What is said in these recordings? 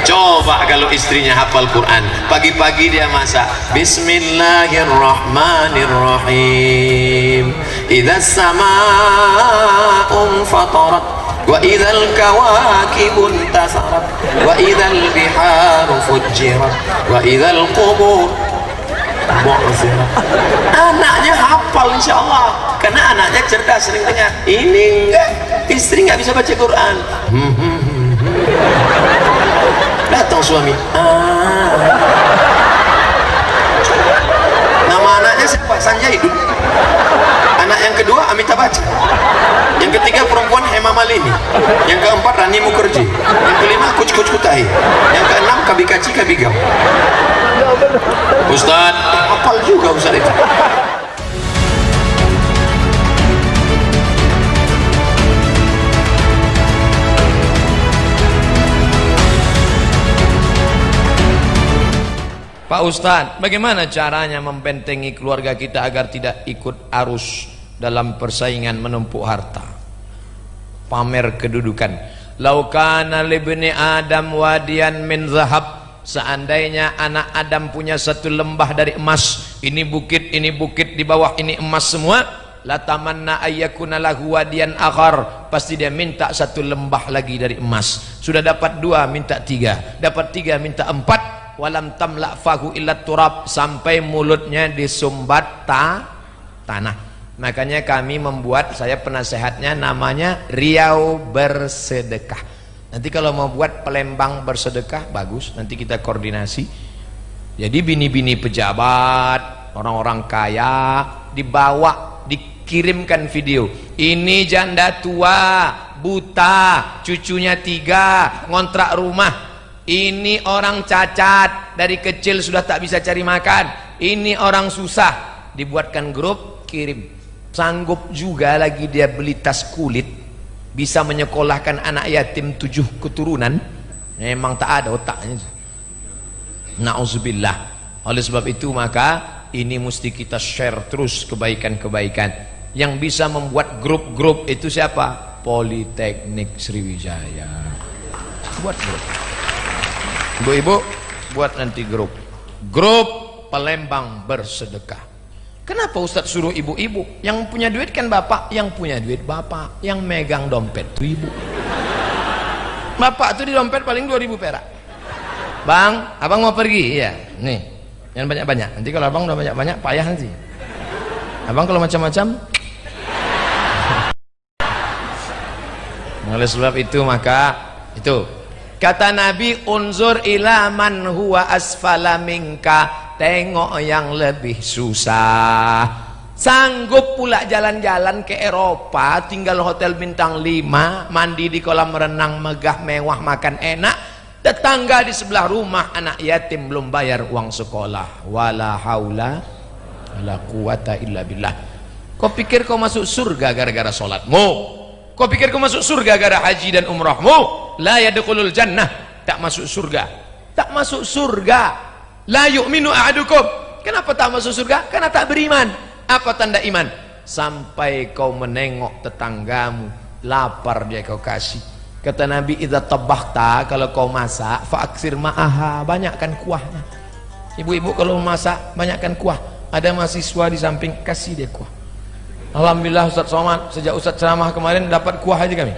Coba kalau istrinya hafal Quran, pagi-pagi dia masak Bismillahirrahmanirrahim, idzas samaa'un fatarat wa idzal kawakibun tasarat wa idzal biharu fujirat wa idzal qubur bu'thirat. Anaknya hafal insyaallah, karena anaknya cerdas, sering dengar. Ini enggak, istri enggak bisa baca Quran. Datang suami, nama anaknya siapa? Sanjay Hidup. Anak yang kedua Amita Baca, yang ketiga perempuan Hema Malini, yang keempat Rani Mukherjee, yang kelima Kuch Kuch Kutahi, yang keenam Kabikaci Kabigam. Ustaz, hafal juga Ustaz itu. Pak Ustadz, bagaimana caranya membentengi keluarga kita agar tidak ikut arus dalam persaingan menumpuk harta, pamer kedudukan? Laukana libni Adam wadiyan min zahab, seandainya anak Adam punya satu lembah dari emas, ini bukit di bawah ini emas semua, latamanna ayyakuna lahu wadiyan akhar, pasti dia minta satu lembah lagi dari emas. Sudah dapat dua, minta tiga, dapat tiga, minta empat. Walam tamla fahu illa turab, sampai mulutnya disumbat tanah. Makanya kami membuat, saya penasehatnya namanya Riau Bersedekah. Nanti kalau mau buat Palembang Bersedekah bagus, nanti kita koordinasi. Jadi bini-bini pejabat, orang-orang kaya dibawa, dikirimkan video. Ini janda tua, buta, cucunya 3, ngontrak rumah. Ini orang cacat, dari kecil sudah tak bisa cari makan. Ini orang susah, dibuatkan grup, kirim. Sanggup juga lagi dia beli tas kulit, bisa menyekolahkan anak yatim 7 keturunan. Memang tak ada otaknya. Na'udzubillah. Oleh sebab itu maka ini mesti kita share terus kebaikan-kebaikan. Yang bisa membuat grup-grup itu siapa? Politeknik Sriwijaya. Buat grup. Ibu-ibu buat nanti grup Palembang Bersedekah. Kenapa Ustadz suruh ibu-ibu? Yang punya duit kan bapak, yang punya duit bapak, yang megang dompet tuh ibu. Bapak tuh di dompet paling 2.000 perak. Bang, abang mau pergi? Iya, nih, jangan banyak-banyak, nanti kalau abang udah banyak-banyak payah nanti. Abang kalau macam-macam. Oleh sebab itu maka itu kata Nabi, unzur ila man huwa asfala minka, tengok yang lebih susah. Sanggup pula jalan-jalan ke Eropa, tinggal hotel bintang 5, mandi di kolam renang megah mewah, makan enak. Tetangga di sebelah rumah anak yatim belum bayar uang sekolah. Wala haula wala quwata illa billah. Kau pikir kau masuk surga gara-gara sholatmu? Kau pikir kau masuk surga gara haji dan umrahmu? La yadkhulul jannah, tak masuk surga. Tak masuk surga. La yu'minu ahadukum. Kenapa tak masuk surga? Karena tak beriman. Apa tanda iman? Sampai kau menengok tetanggamu lapar, dia kau kasih. Kata Nabi, idza tabakhta, kalau kau masak, fa'aksir ma'aha, banyakkan kuahnya. Ibu-ibu kalau masak, banyakkan kuah. Ada mahasiswa di samping, kasih dia kuah. Alhamdulillah Ustaz Somad, sejak Ustaz ceramah kemarin dapat kuah aja kami.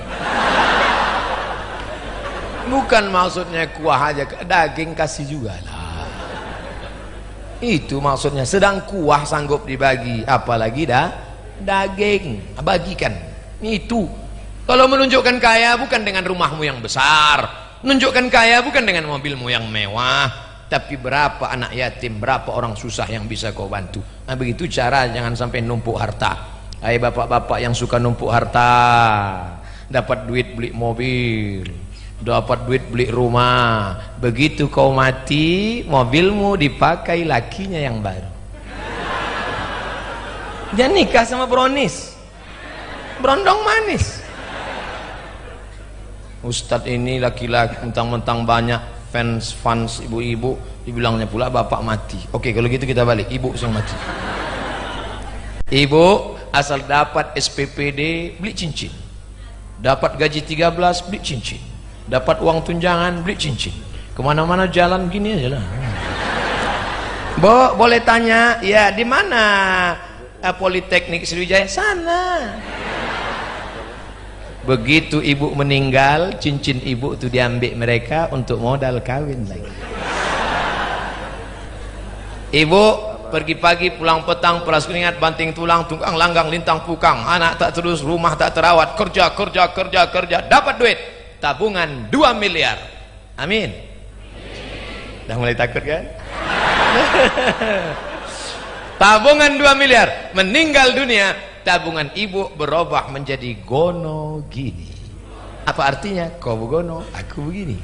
Bukan maksudnya kuah aja, daging kasih juga lah. Itu maksudnya. Sedang kuah sanggup dibagi, apalagi dah daging, bagikan. Itu. Kalau menunjukkan kaya bukan dengan rumahmu yang besar, menunjukkan kaya bukan dengan mobilmu yang mewah, tapi berapa anak yatim, berapa orang susah yang bisa kau bantu. Nah begitu cara, jangan sampai numpuk harta. Hai bapak-bapak yang suka numpuk harta, dapat duit beli mobil, dapat duit beli rumah, begitu kau mati mobilmu dipakai lakinya yang baru. Jangan nikah sama bronis, berondong manis. Ustadz ini laki-laki mentang-mentang banyak fans ibu-ibu, dibilangnya pula bapak mati. Oke, kalau gitu kita balik, ibu yang mati. Ibu asal dapat SPPD beli cincin, dapat gaji 13 beli cincin, dapat uang tunjangan beli cincin. Kemana-mana jalan gini aja lah. Boleh tanya, ya di mana Politeknik Sriwijaya? Sana. Begitu ibu meninggal, cincin ibu itu diambil mereka untuk modal kawin lagi. Ibu pergi pagi pulang petang, peras keringat, banting tulang, tunggang langgang, lintang pukang, anak tak terus, rumah tak terawat, kerja, dapat duit, tabungan 2 miliar. Amin. Dah mulai takut kan? Tabungan 2 miliar, meninggal dunia, tabungan ibu berubah menjadi gono gini. Apa artinya? Kau begono, aku begini.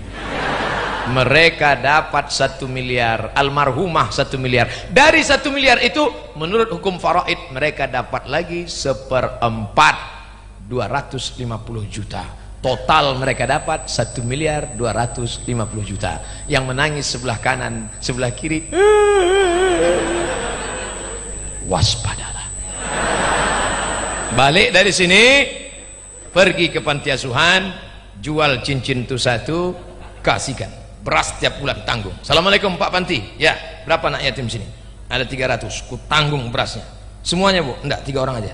Mereka dapat 1 miliar, almarhumah 1 miliar. Dari 1 miliar itu menurut hukum faraid mereka dapat lagi 1/4, 250 juta. Total mereka dapat 1 miliar 250 juta. Yang menangis sebelah kanan, sebelah kiri, waspadalah. Balik dari sini, pergi ke panti asuhan, jual cincin itu 1, kasihkan beras tiap bulan, tanggung. Assalamualaikum Pak Panti, ya berapa anak yatim sini? Ada 300, ku tanggung berasnya semuanya Bu. Enggak, 3 orang aja.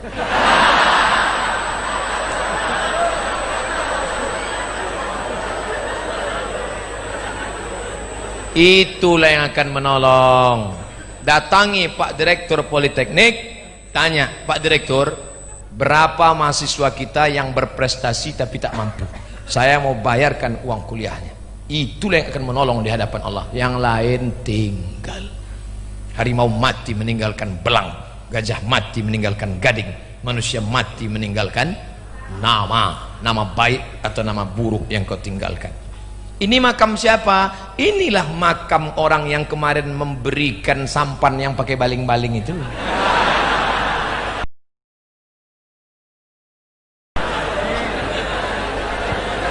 Itulah yang akan menolong. Datangi Pak Direktur Politeknik, tanya, Pak Direktur, berapa mahasiswa kita yang berprestasi tapi tak mampu? Saya mau bayarkan uang kuliahnya. Itulah yang akan menolong di hadapan Allah. Yang lain tinggal. Harimau mati meninggalkan belang, gajah mati meninggalkan gading, manusia mati meninggalkan nama baik atau nama buruk yang kau tinggalkan. Ini makam siapa? Inilah makam orang yang kemarin memberikan sampan yang pakai baling-baling itu.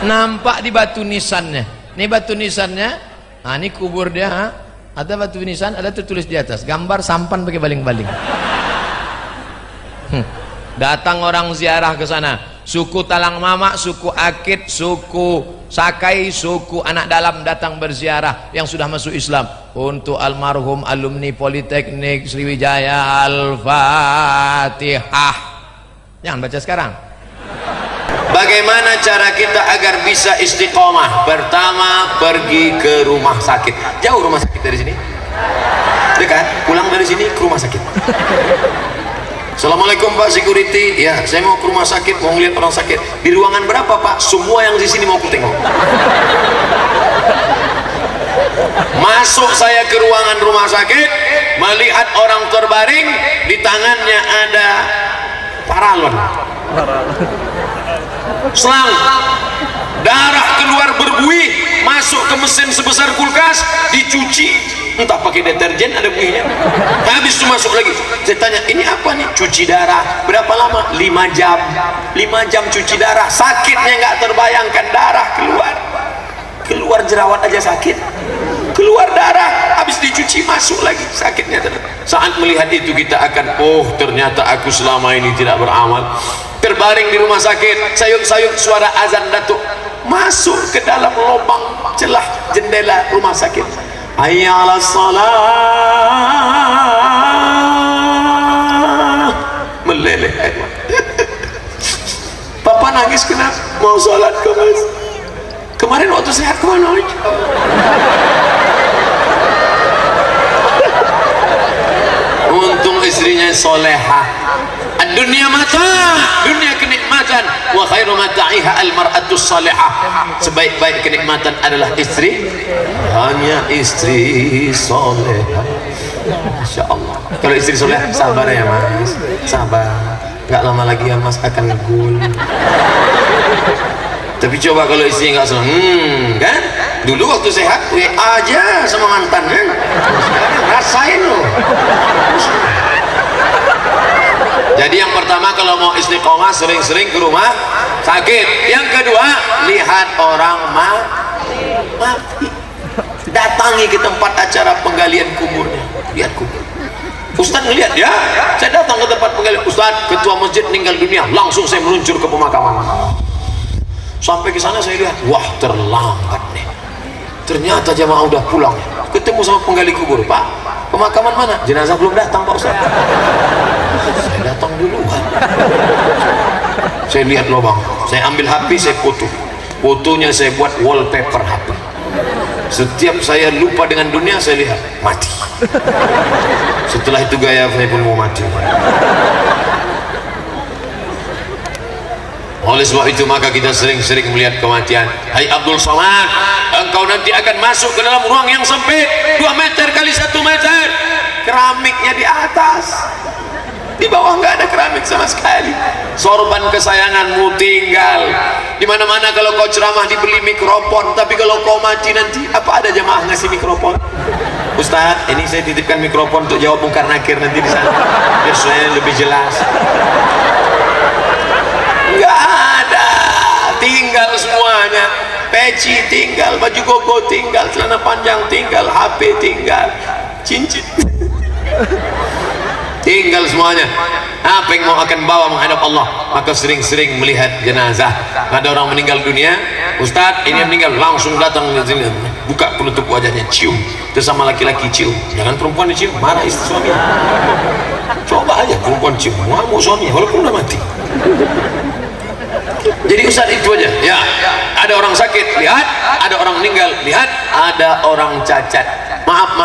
Nampak di batu nisannya. Ini batu nisannya, nah ini kubur dia, ha? Ada batu nisan, ada tertulis di atas gambar sampan pakai baling-baling. Datang orang ziarah ke sana, suku Talang Mama, suku Akit, suku Sakai, suku Anak Dalam datang berziarah yang sudah masuk Islam. Untuk almarhum alumni Politeknik Sriwijaya, Al-Fatihah. Jangan baca sekarang. Bagaimana cara kita agar bisa istiqomah? Pertama, pergi ke rumah sakit. Jauh rumah sakit dari sini? Dekat? Pulang dari sini ke rumah sakit. Assalamualaikum Pak Security. Ya, saya mau ke rumah sakit, mau ngeliat orang sakit. Di ruangan berapa Pak? Semua yang di sini mau ku tengok. Masuk saya ke ruangan rumah sakit, melihat orang terbaring, di tangannya ada paralon. Selang, darah keluar berbuih, masuk ke mesin sebesar kulkas, dicuci, entah pakai deterjen ada buihnya. Habis itu masuk lagi. Saya tanya, ini apa nih? Cuci darah. Berapa lama? 5 jam. 5 jam cuci darah. Sakitnya nggak terbayangkan, darah keluar jerawat aja sakit, keluar darah, habis dicuci masuk lagi sakitnya. Saat melihat itu kita akan, oh ternyata aku selama ini tidak beramal. Terbaring di rumah sakit, sayup-sayup suara azan datuk masuk ke dalam lubang celah jendela rumah sakit. Hayya 'alas salat. Meleleh. Papa nangis kenapa? Mau sholat ke mas? Kemarin waktu sehat kemana aja? Untung istrinya solehah. Dunia mata, dunia kenikmatan, wa khairu mata'iha al-mar'atus salihah. Sebaik-baik kenikmatan adalah istri, hanya istri solehah. Masya Allah. Kalau istri solehah, sabar ya mas, sabar. Gak lama lagi ya mas akan ngegul. Tapi coba kalau istri nggak soleh, kan? Dulu waktu sehat, aja sama mantan kan? Rasain loh. Jadi yang pertama kalau mau istiqomah sering-sering ke rumah sakit. Yang kedua, lihat orang mati. Datangi ke tempat acara penggalian kuburnya. Lihat kubur. Ustaz ngelihat ya, saya datang ke tempat penggalian. Ustaz, ketua masjid meninggal dunia. Langsung saya meluncur ke pemakaman. Sampai ke sana saya lihat, wah terlambat nih. Ternyata jamaah udah pulang, ketemu sama penggali kubur. Pak, pemakaman mana? Jenazah belum datang Pak Ustaz. Saya datang duluan. Saya lihat lubang, saya ambil HP, saya foto. Fotonya saya buat wallpaper HP. Setiap saya lupa dengan dunia, saya lihat mati. Setelah itu gaya saya pun mau mati. Oleh sebab itu maka kita sering-sering melihat kematian. Hai Abdul Somad, engkau nanti akan masuk ke dalam ruang yang sempit 2 meter kali 1 meter. Keramiknya di atas, di bawah nggak ada keramik sama sekali. Sorban kesayanganmu tinggal. Di mana-mana kalau kau ceramah dibeli mikrofon, tapi kalau kau mati nanti apa ada jamaah ngasih mikrofon? Ustaz, ini saya titipkan mikrofon untuk jawab mungkar nakir nanti di sana, biar saya lebih jelas. Nggak ada, tinggal semuanya. Peci tinggal, baju koko tinggal, celana panjang tinggal, HP tinggal, cincin tinggal semuanya. Apa yang mau akan bawa menghadap Allah? Maka sering-sering melihat jenazah. Ada orang meninggal dunia, Ustadz ini yang meninggal, langsung datang buka penutup wajahnya, cium. Terus sama laki-laki cium, jangan perempuan dicium, marah istri suami. Coba aja perempuan cium, ngamuk suami walaupun udah mati. Jadi Ustaz itu aja ya. Ada orang sakit, lihat. Ada orang meninggal, lihat. Ada orang cacat, maaf,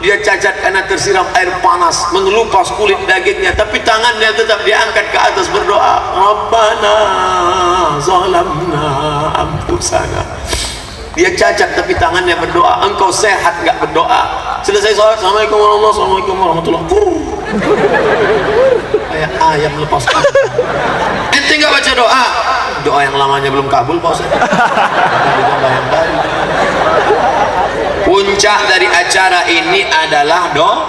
dia cacat karena tersiram air panas mengelupas kulit dagingnya, tapi tangannya tetap diangkat ke atas berdoa, Rabbana zalamna anfusana. Dia cacat tapi tangannya berdoa. Engkau sehat nggak berdoa? Selesai sholat, Assalamualaikum warahmatullahi wabarakatuh. Kayak ayam lepas kabel. Ente nggak baca doa? Doa yang lamanya belum kabul Pak Ustaz. Puncak dari acara ini adalah doa.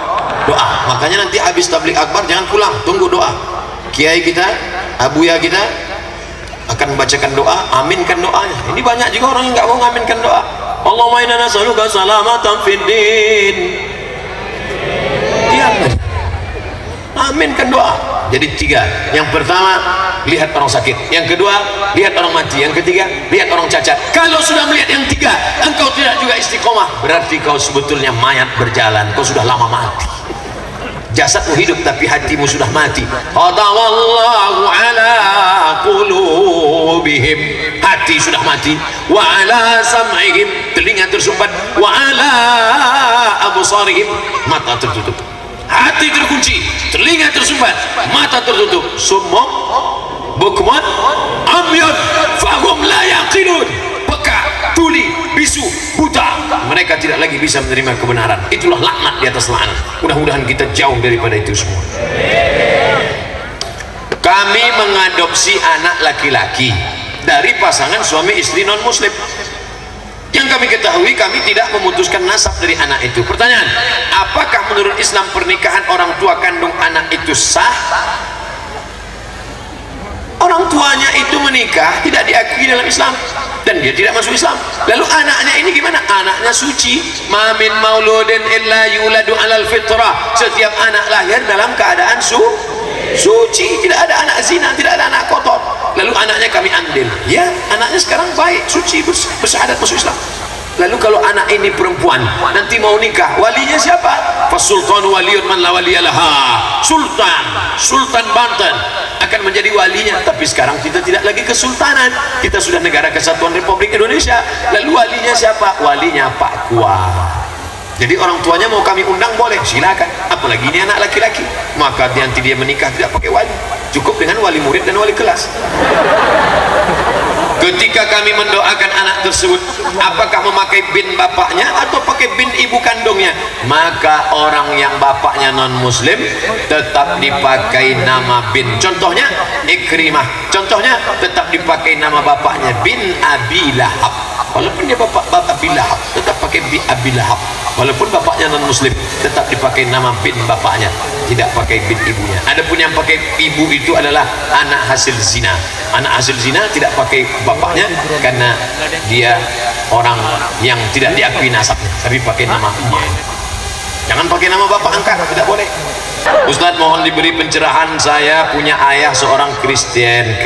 Makanya nanti habis tabligh akbar jangan pulang, tunggu doa. Kiai kita, abuya kita akan membacakan doa, aminkan doanya. Ini banyak juga orang yang nggak mau ngaminkan doa. Allahumma inna nas'aluka salamatan fid din. Diam. Aminkan doa. Jadi 3. Yang pertama, lihat orang sakit. Yang kedua, lihat orang mati. Yang ketiga, lihat orang cacat. Kalau sudah melihat yang 3, engkau tidak juga istiqomah, berarti kau sebetulnya mayat berjalan. Kau sudah lama mati. Jasadmu hidup tapi hatimu sudah mati. Qadallahu ala qulubihim, hati sudah mati. Wa ala sam'ihim, telinga tersumbat. Wa ala absarihim, mata tertutup. Hati terkunci, telinga tersumbat, mata tertutup. Summum bukmun amyun fahum la yaqilun, peka, tuli, bisu, buta, mereka tidak lagi bisa menerima kebenaran. Itulah laknat di atas laknat. Mudah-mudahan kita jauh daripada itu semua. Kami mengadopsi anak laki-laki dari pasangan suami istri non muslim. Yang kami ketahui, kami tidak memutuskan nasab dari anak itu. Pertanyaan, apakah menurut Islam pernikahan orang tua kandung anak itu sah? Orang tuanya itu menikah tidak diakui dalam Islam dan dia tidak masuk Islam. Lalu anaknya ini gimana? Anaknya suci. Ma min mauludin illa yuladu alal fitrah. Setiap anak lahir dalam keadaan suci, tidak ada anak zina, tidak ada anak kotor. Lalu anaknya kami ambil, ya anaknya sekarang baik, suci, bersyahadat masuk Islam. Lalu kalau anak ini perempuan nanti mau nikah, walinya siapa? Fasultan waliyun man la waliyalaha. Sultan Banten akan menjadi walinya. Tapi sekarang kita tidak lagi kesultanan, kita sudah negara kesatuan Republik Indonesia. Lalu walinya siapa? Walinya Pak Kuah. Jadi orang tuanya mau kami undang boleh, silakan. Apalagi ini anak laki-laki, maka nanti dia menikah tidak pakai wali, cukup dengan wali murid dan wali kelas. Ketika kami mendoakan anak tersebut, apakah memakai bin bapaknya atau pakai bin ibu kandungnya? Maka orang yang bapaknya non muslim tetap dipakai nama bin. Contohnya Ikrimah, contohnya tetap dipakai nama bapaknya bin Abi Lahab. Walaupun dia bapak Abi Lahab, tetap pakai bin Abi Lahab. Walaupun bapaknya non muslim, tetap dipakai nama bin bapaknya, tidak pakai bin ibunya. Adapun yang pakai ibu itu adalah anak hasil zina. Anak hasil zina tidak pakai bapaknya karena dia orang yang tidak diakui nasabnya, tapi pakai nama emaknya. Jangan pakai nama bapak angkat, tidak boleh. Ustadz mohon diberi pencerahan, saya punya ayah seorang Kristen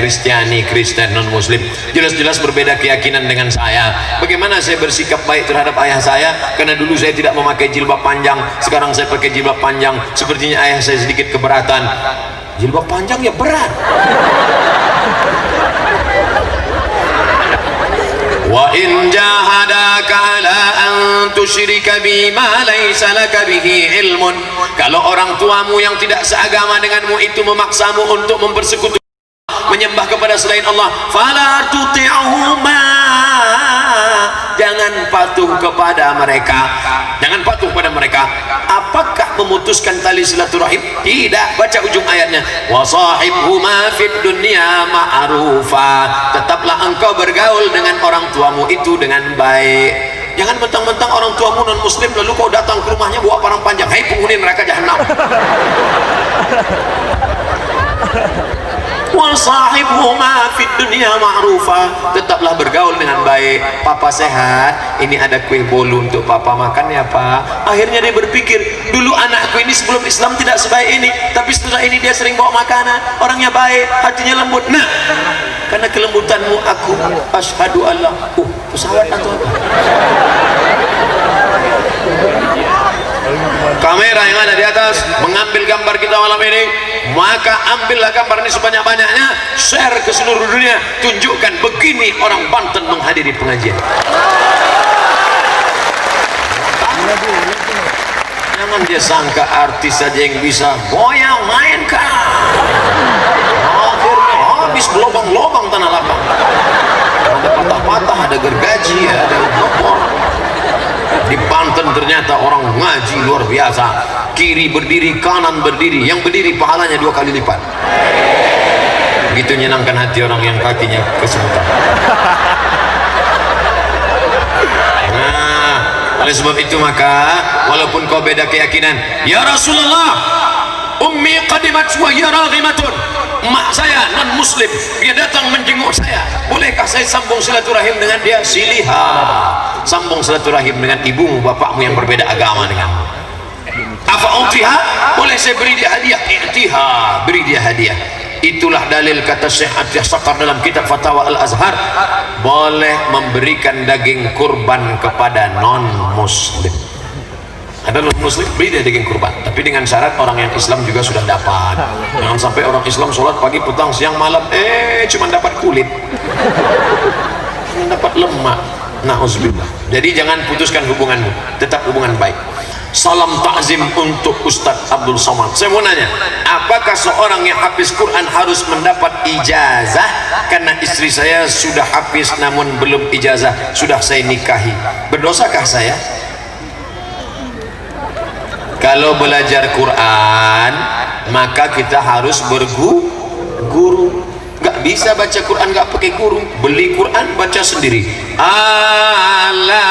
non muslim, jelas-jelas berbeda keyakinan dengan saya. Bagaimana saya bersikap baik terhadap ayah saya? Karena dulu saya tidak memakai jilbab panjang, sekarang saya pakai jilbab panjang. Sepertinya ayah saya sedikit keberatan. Jilbab panjang ya berat. Wa in jahadaka ala an tusyrika bima laysa laka bihi ilmun. Kalau orang tuamu yang tidak seagama denganmu itu memaksamu untuk mempersekutukan, menyembah kepada selain Allah, fala tuti'huma, jangan patuh kepada mereka. Jangan patuh pada mereka. Apakah memutuskan tali silaturahim? Tidak. Baca ujung ayatnya, wa sahibhuma fid dunya ma'rufa, tetaplah engkau bergaul dengan orang tuamu itu dengan baik. Jangan mentang-mentang orang tuamu non muslim lalu kau datang ke rumahnya bawa parang panjang, hai penghuni neraka jahanam. Wa sahibhuma fid dunya ma'rufa, tetaplah bergaul dengan baik. Papa sehat, ini ada kue bolu untuk papa makan ya pak. Akhirnya dia berpikir, dulu anakku ini sebelum Islam tidak sebaik ini, tapi setelah ini dia sering bawa makanan, orangnya baik, hatinya lembut. Nah, karena kelembutanmu aku asyhadu Allah. Pesawat atau apa? Kamera yang ada di atas mengambil gambar kita malam ini, maka ambillah gambar ini sebanyak-banyaknya, share ke seluruh dunia, tunjukkan begini orang Banten menghadiri pengajian. Jangan dia sangka artis saja yang bisa goyang mainkan, akhirnya habis lobang-lobang tanah lapang, ada patah-patah, ada gergaji, ada kompor. Di Banten ternyata orang ngaji luar biasa, kiri berdiri, kanan berdiri, yang berdiri pahalanya 2 kali lipat. Begitu menyenangkan hati orang yang kakinya kesemutan. Nah, oleh sebab itu maka walaupun kau beda keyakinan, ya Rasulullah, ummi qadimat wa hiya raghimatun, emak saya non muslim, dia datang menjenguk saya, bolehkah saya sambung silaturahim dengan dia? Siliha, sambung silaturahim dengan ibumu bapakmu yang berbeda agama denganmu. Apa utiha, boleh saya beri dia hadiah? I'tiha, beri dia hadiah. Itulah dalil kata Syekh Atiyah Sakar dalam kitab Fatawa Al-Azhar, boleh memberikan daging kurban kepada non muslim. Ada non muslim, beri dia daging kurban, tapi dengan syarat orang yang Islam juga sudah dapat. Jangan sampai orang Islam sholat pagi, petang, siang, malam, cuma dapat kulit, cuma dapat lemak. Na'udzubillah. Jadi jangan putuskan hubunganmu, tetap hubungan baik. Salam takzim untuk Ustadz Abdul Somad. Saya mau nanya, apakah seorang yang hafiz Quran harus mendapat ijazah? Karena istri saya sudah hafiz namun belum ijazah, sudah saya nikahi, berdosakah saya? Kalau belajar Quran maka kita harus berguru. Gak bisa baca Quran gak pakai guru. Beli Quran baca sendiri. Alamaso.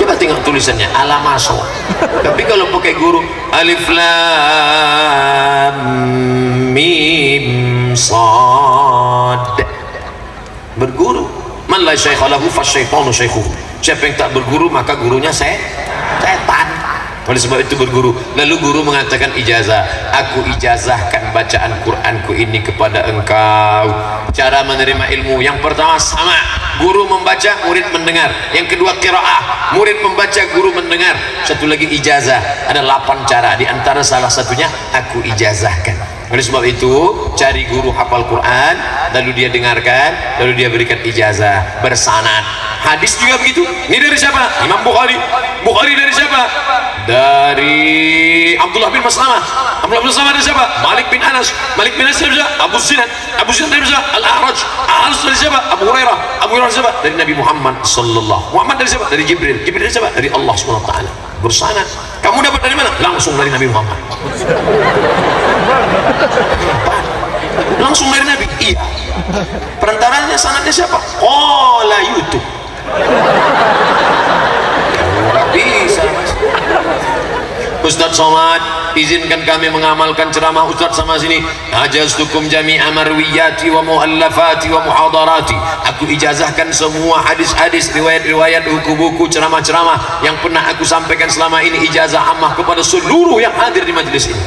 Coba tengok tulisannya, alamaso. Tapi kalau pakai guru, alif lam mim sad. Berguru. Man la syaikha lahu fasyaitanu syaikhuhu. Siapa yang tak berguru maka gurunya setan. Oleh sebab itu berguru. Lalu guru mengatakan ijazah, aku ijazahkan bacaan Quranku ini kepada engkau. Cara menerima ilmu yang pertama sama, guru membaca, murid mendengar. Yang kedua qiraah, murid membaca, guru mendengar. Satu lagi ijazah, ada 8 cara, di antara salah satunya aku ijazahkan. Oleh sebab itu cari guru hafal Quran, lalu dia dengarkan, lalu dia berikan ijazah bersanad. Hadis juga begitu. Ini dari siapa? Imam Bukhari. Bukhari dari siapa? Dari Abdullah bin Maslamah. Abdullah bin Maslamah dari siapa? Malik bin Anas. Malik bin Anas dari siapa? Abu Zinad. Abu Zinad dari siapa? Al-A'raj. Al-A'raj dari siapa? Abu Hurairah. Abu Hurairah dari siapa? Dari Nabi Muhammad sallallahu. Muhammad dari siapa? Dari Jibril. Jibril dari siapa? Dari Allah Subhanahu wa taala. Bersanad. Kamu dapat dari mana? Langsung dari Nabi Muhammad. Langsung dari Nabi. Iya. Perantaranya sanadnya siapa? Qala YouTube. Nggak bisa. Ustadz Somad, izinkan kami mengamalkan ceramah Ustaz sama sini. Ajaztukum jami'a marwiyati wa muallafati wa muhadarati. Aku ijazahkan semua hadis-hadis, riwayat-riwayat, buku-buku, ceramah-ceramah yang pernah aku sampaikan selama ini, ijazah ammah kepada seluruh yang hadir di majelis ini.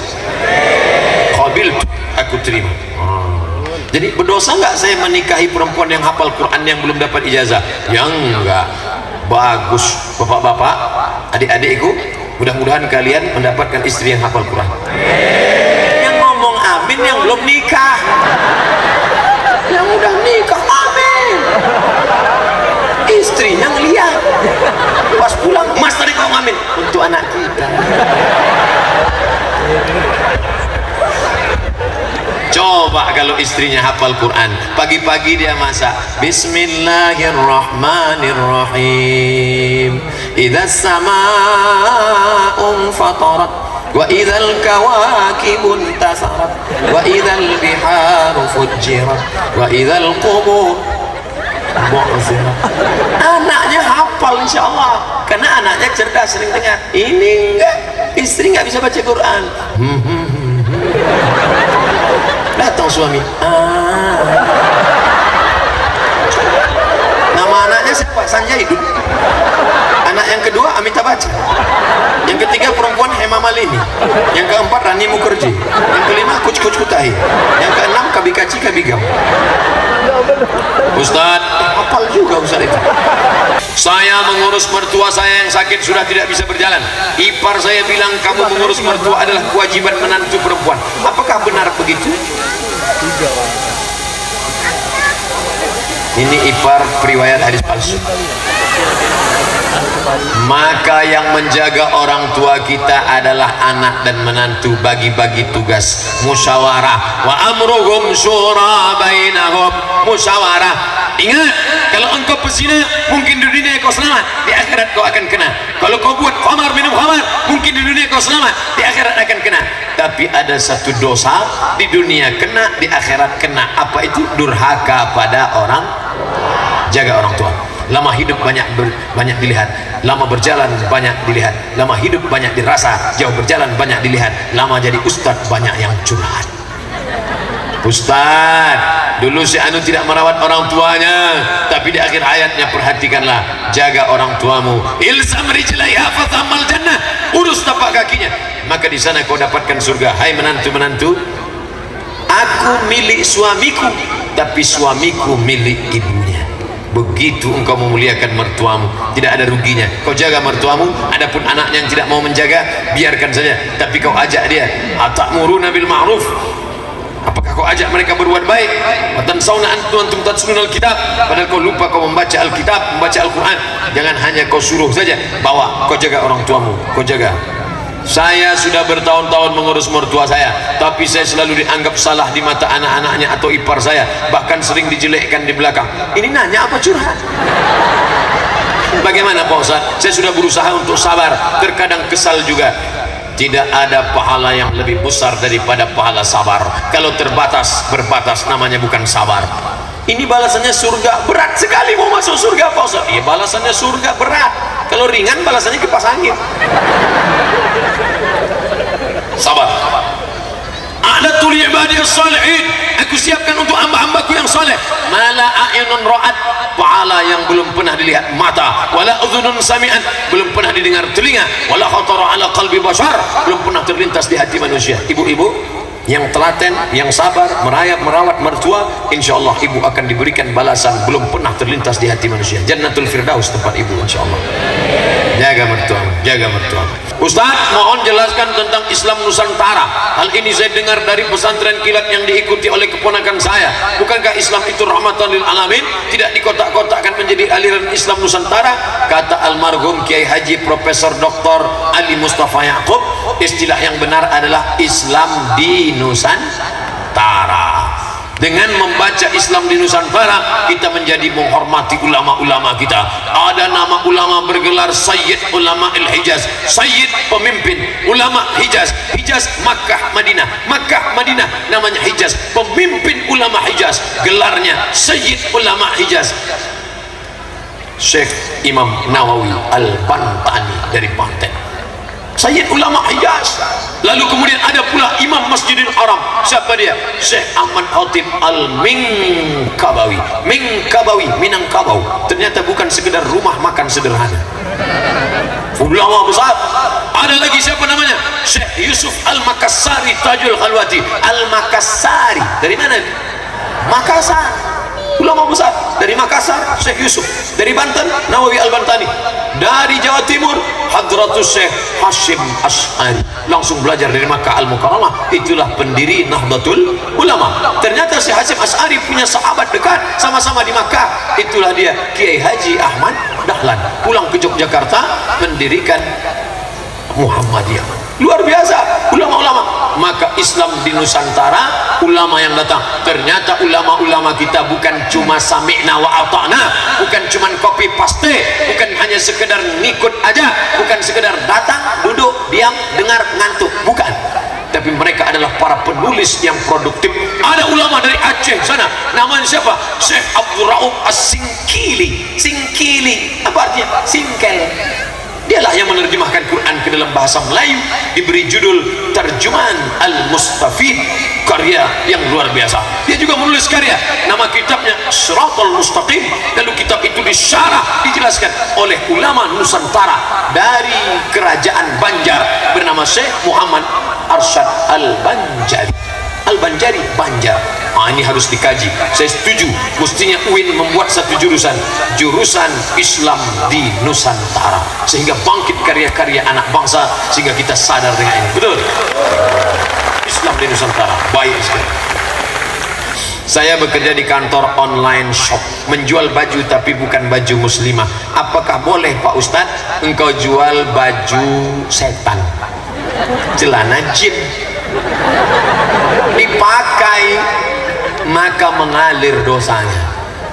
Qabil, aku terima. Jadi berdosa nggak saya menikahi perempuan yang hafal Quran yang belum dapat ijazah? Yang enggak. Bagus, bapak-bapak, adik-adikku, mudah-mudahan kalian mendapatkan istri yang hafal Quran. Yang ngomong amin yang belum nikah, yang udah nikah amin, istrinya ngeliat pas pulang, mas tadi kau ngamin untuk anak kita. Coba kalau istrinya hafal Quran, pagi-pagi dia masak Bismillahirrahmanirrahim, Idzas samaa'u fatarat wa idzal kawakibun tasarat wa idzal biharu fujjirat wa idzal qubur bu'thirat. Anaknya hafal insyaallah, karena anaknya cerdas, sering dengar. Ini enggak, istri enggak bisa baca Quran. Datang suami, nama anaknya siapa? Sanjaidu. Anak yang kedua Amita Baca, yang ketiga perempuan Hema Malini, yang keempat Rani Mukherjee, yang kelima Kuch Kutahi, yang keenam Kabikaci Kabigam. Ustaz, hafal juga Ustaz itu. Saya mengurus mertua saya yang sakit sudah tidak bisa berjalan. Ipar saya bilang kamu mengurus mertua adalah kewajiban menantu perempuan. Apakah benar begitu? Ini ipar periwayat hadis palsu. Maka yang menjaga orang tua kita adalah anak dan menantu. Bagi-bagi tugas, musyawarah. Wa amruhum syura bainahum, musyawarah. Ingat, kalau engkau pezina, mungkin di dunia kau selamat, di akhirat kau akan kena. Kalau kau buat khamar, minum khamar, mungkin di dunia kau selamat, di akhirat akan kena. Tapi ada satu dosa, di dunia kena, di akhirat kena. Apa itu? Durhaka pada orang. Jaga orang tua. Lama hidup banyak dilihat, lama berjalan banyak dilihat, lama hidup banyak dirasa, jauh berjalan banyak dilihat, lama jadi ustadz banyak yang curhat. Ustadz, dulu si Anu tidak merawat orang tuanya, tapi di akhir hayatnya perhatikanlah, jaga orang tuamu. Ilzam rijlaiha fathammal jannah, urus tapak kakinya, maka di sana kau dapatkan surga. Hai menantu-menantu, aku milik suamiku, tapi suamiku milik ibunya. Begitu engkau memuliakan mertuamu, tidak ada ruginya. Kau jaga mertuamu, adapun anaknya yang tidak mau menjaga, biarkan saja. Tapi kau ajak dia, atamuruna bil ma'ruf, apakah kau ajak mereka berbuat baik? Atansawna antum tatsunal kitab, padahal kau lupa kau membaca Alkitab, membaca Al-Quran. Jangan hanya kau suruh saja, bawa. Kau jaga orang tuamu, kau jaga. Saya sudah bertahun-tahun mengurus mertua saya, tapi saya selalu dianggap salah di mata anak-anaknya atau ipar saya, bahkan sering dijelekkan di belakang. Ini nanya apa curhat? Bagaimana Pak Ustaz? Saya sudah berusaha untuk sabar, terkadang kesal juga. Tidak ada pahala yang lebih besar daripada pahala sabar. Kalau berbatas namanya bukan sabar. Ini balasannya surga, berat sekali mau masuk surga Pak Ustaz. Iya, balasannya surga berat. Kalau ringan balasannya kipas angin. Sabar. A'datul ibadiyas salihin, aku siapkan untuk hamba-hambaku yang saleh. Mala a'yunun ra'at, pahala yang belum pernah dilihat mata, wala udhunun sami'at, belum pernah didengar telinga, wala khatara ala qalbi bashar, belum pernah terlintas di hati manusia. Ibu-ibu yang telaten, yang sabar, merawat mertua, insyaallah ibu akan diberikan balasan belum pernah terlintas di hati manusia. Jannatul Firdaus tempat ibu insyaallah. Jaga mertua, jaga mertua. Ustaz, mohon jelaskan tentang Islam Nusantara. Hal ini saya dengar dari pesantren kilat yang diikuti oleh keponakan saya. Bukankah Islam itu rahmatan lil alamin? Tidak dikotak-kotakkan menjadi aliran Islam Nusantara? Kata almarhum Kiai Haji Profesor Dr. Ali Mustafa Yaakob, istilah yang benar adalah Islam di Nusantara. Dengan membaca Islam di Nusantara, kita menjadi menghormati ulama-ulama kita. Ada nama ulama bergelar Sayyid Ulama Al-Hijaz, Sayyid pemimpin ulama Hijaz. Hijaz Makkah Madinah, Makkah Madinah namanya Hijaz. Pemimpin ulama Hijaz, gelarnya Sayyid Ulama Hijaz, Syekh Imam Nawawi Al-Bantani dari Banten. Sayyid ulama Hijaz. Lalu kemudian ada pula Imam Masjidil Haram. Siapa dia? Syekh Ahmad Khatib Al-Minkabawi. Minkabawi, Minangkabau. Ternyata bukan sekedar rumah makan sederhana, ulama besar. Ada lagi siapa namanya? Syekh Yusuf Al-Makassari Tajul Khalwati. Al-Makassari dari mana? Makassar. Ulama besar dari Makassar, Syekh Yusuf. Dari Banten, Nawawi Al-Bantani. Dari Jawa Timur, Hadratus Syekh Hashim Ash'ari. Langsung belajar dari Makkah Al-Mukarramah. Itulah pendiri Nahdlatul Ulama. Ternyata Syekh Hashim Ash'ari punya sahabat dekat, sama-sama di Makkah. Itulah dia Kiai Haji Ahmad Dahlan. Pulang ke Yogyakarta mendirikan Muhammadiyah. Luar biasa ulama-ulama. Maka Islam di Nusantara, ulama yang datang. Ternyata ulama-ulama kita bukan cuma sami'na wa ata'na, bukan cuma copy paste, bukan hanya sekedar ngikut aja, bukan sekedar datang, duduk, diam, dengar, ngantuk, bukan. Tapi mereka adalah para penulis yang produktif. Ada ulama dari Aceh sana, namanya siapa? Syekh Abdul Rauf As-Singkili. Singkili apa artinya? Singkel. Dialah yang menerjemahkan Quran ke dalam bahasa Melayu, diberi judul Terjemahan Al-Mustafid, karya yang luar biasa. Dia juga menulis karya, nama kitabnya Shiratal Mustaqim. Lalu kitab itu disyarah, dijelaskan oleh ulama Nusantara dari kerajaan Banjar bernama Syekh Muhammad Arsyad Al-Banjari. Al-Banjari, Banjar. Ini harus dikaji. Saya setuju, mestinya UIN membuat satu jurusan Islam di Nusantara, sehingga bangkit karya-karya anak bangsa, sehingga kita sadar dengan ini. Betul? Islam di Nusantara baik sekali. Saya bekerja di kantor online shop, menjual baju tapi bukan baju muslimah. Apakah boleh Pak Ustadz engkau jual baju setan, celana jin, dipakai maka mengalir dosanya?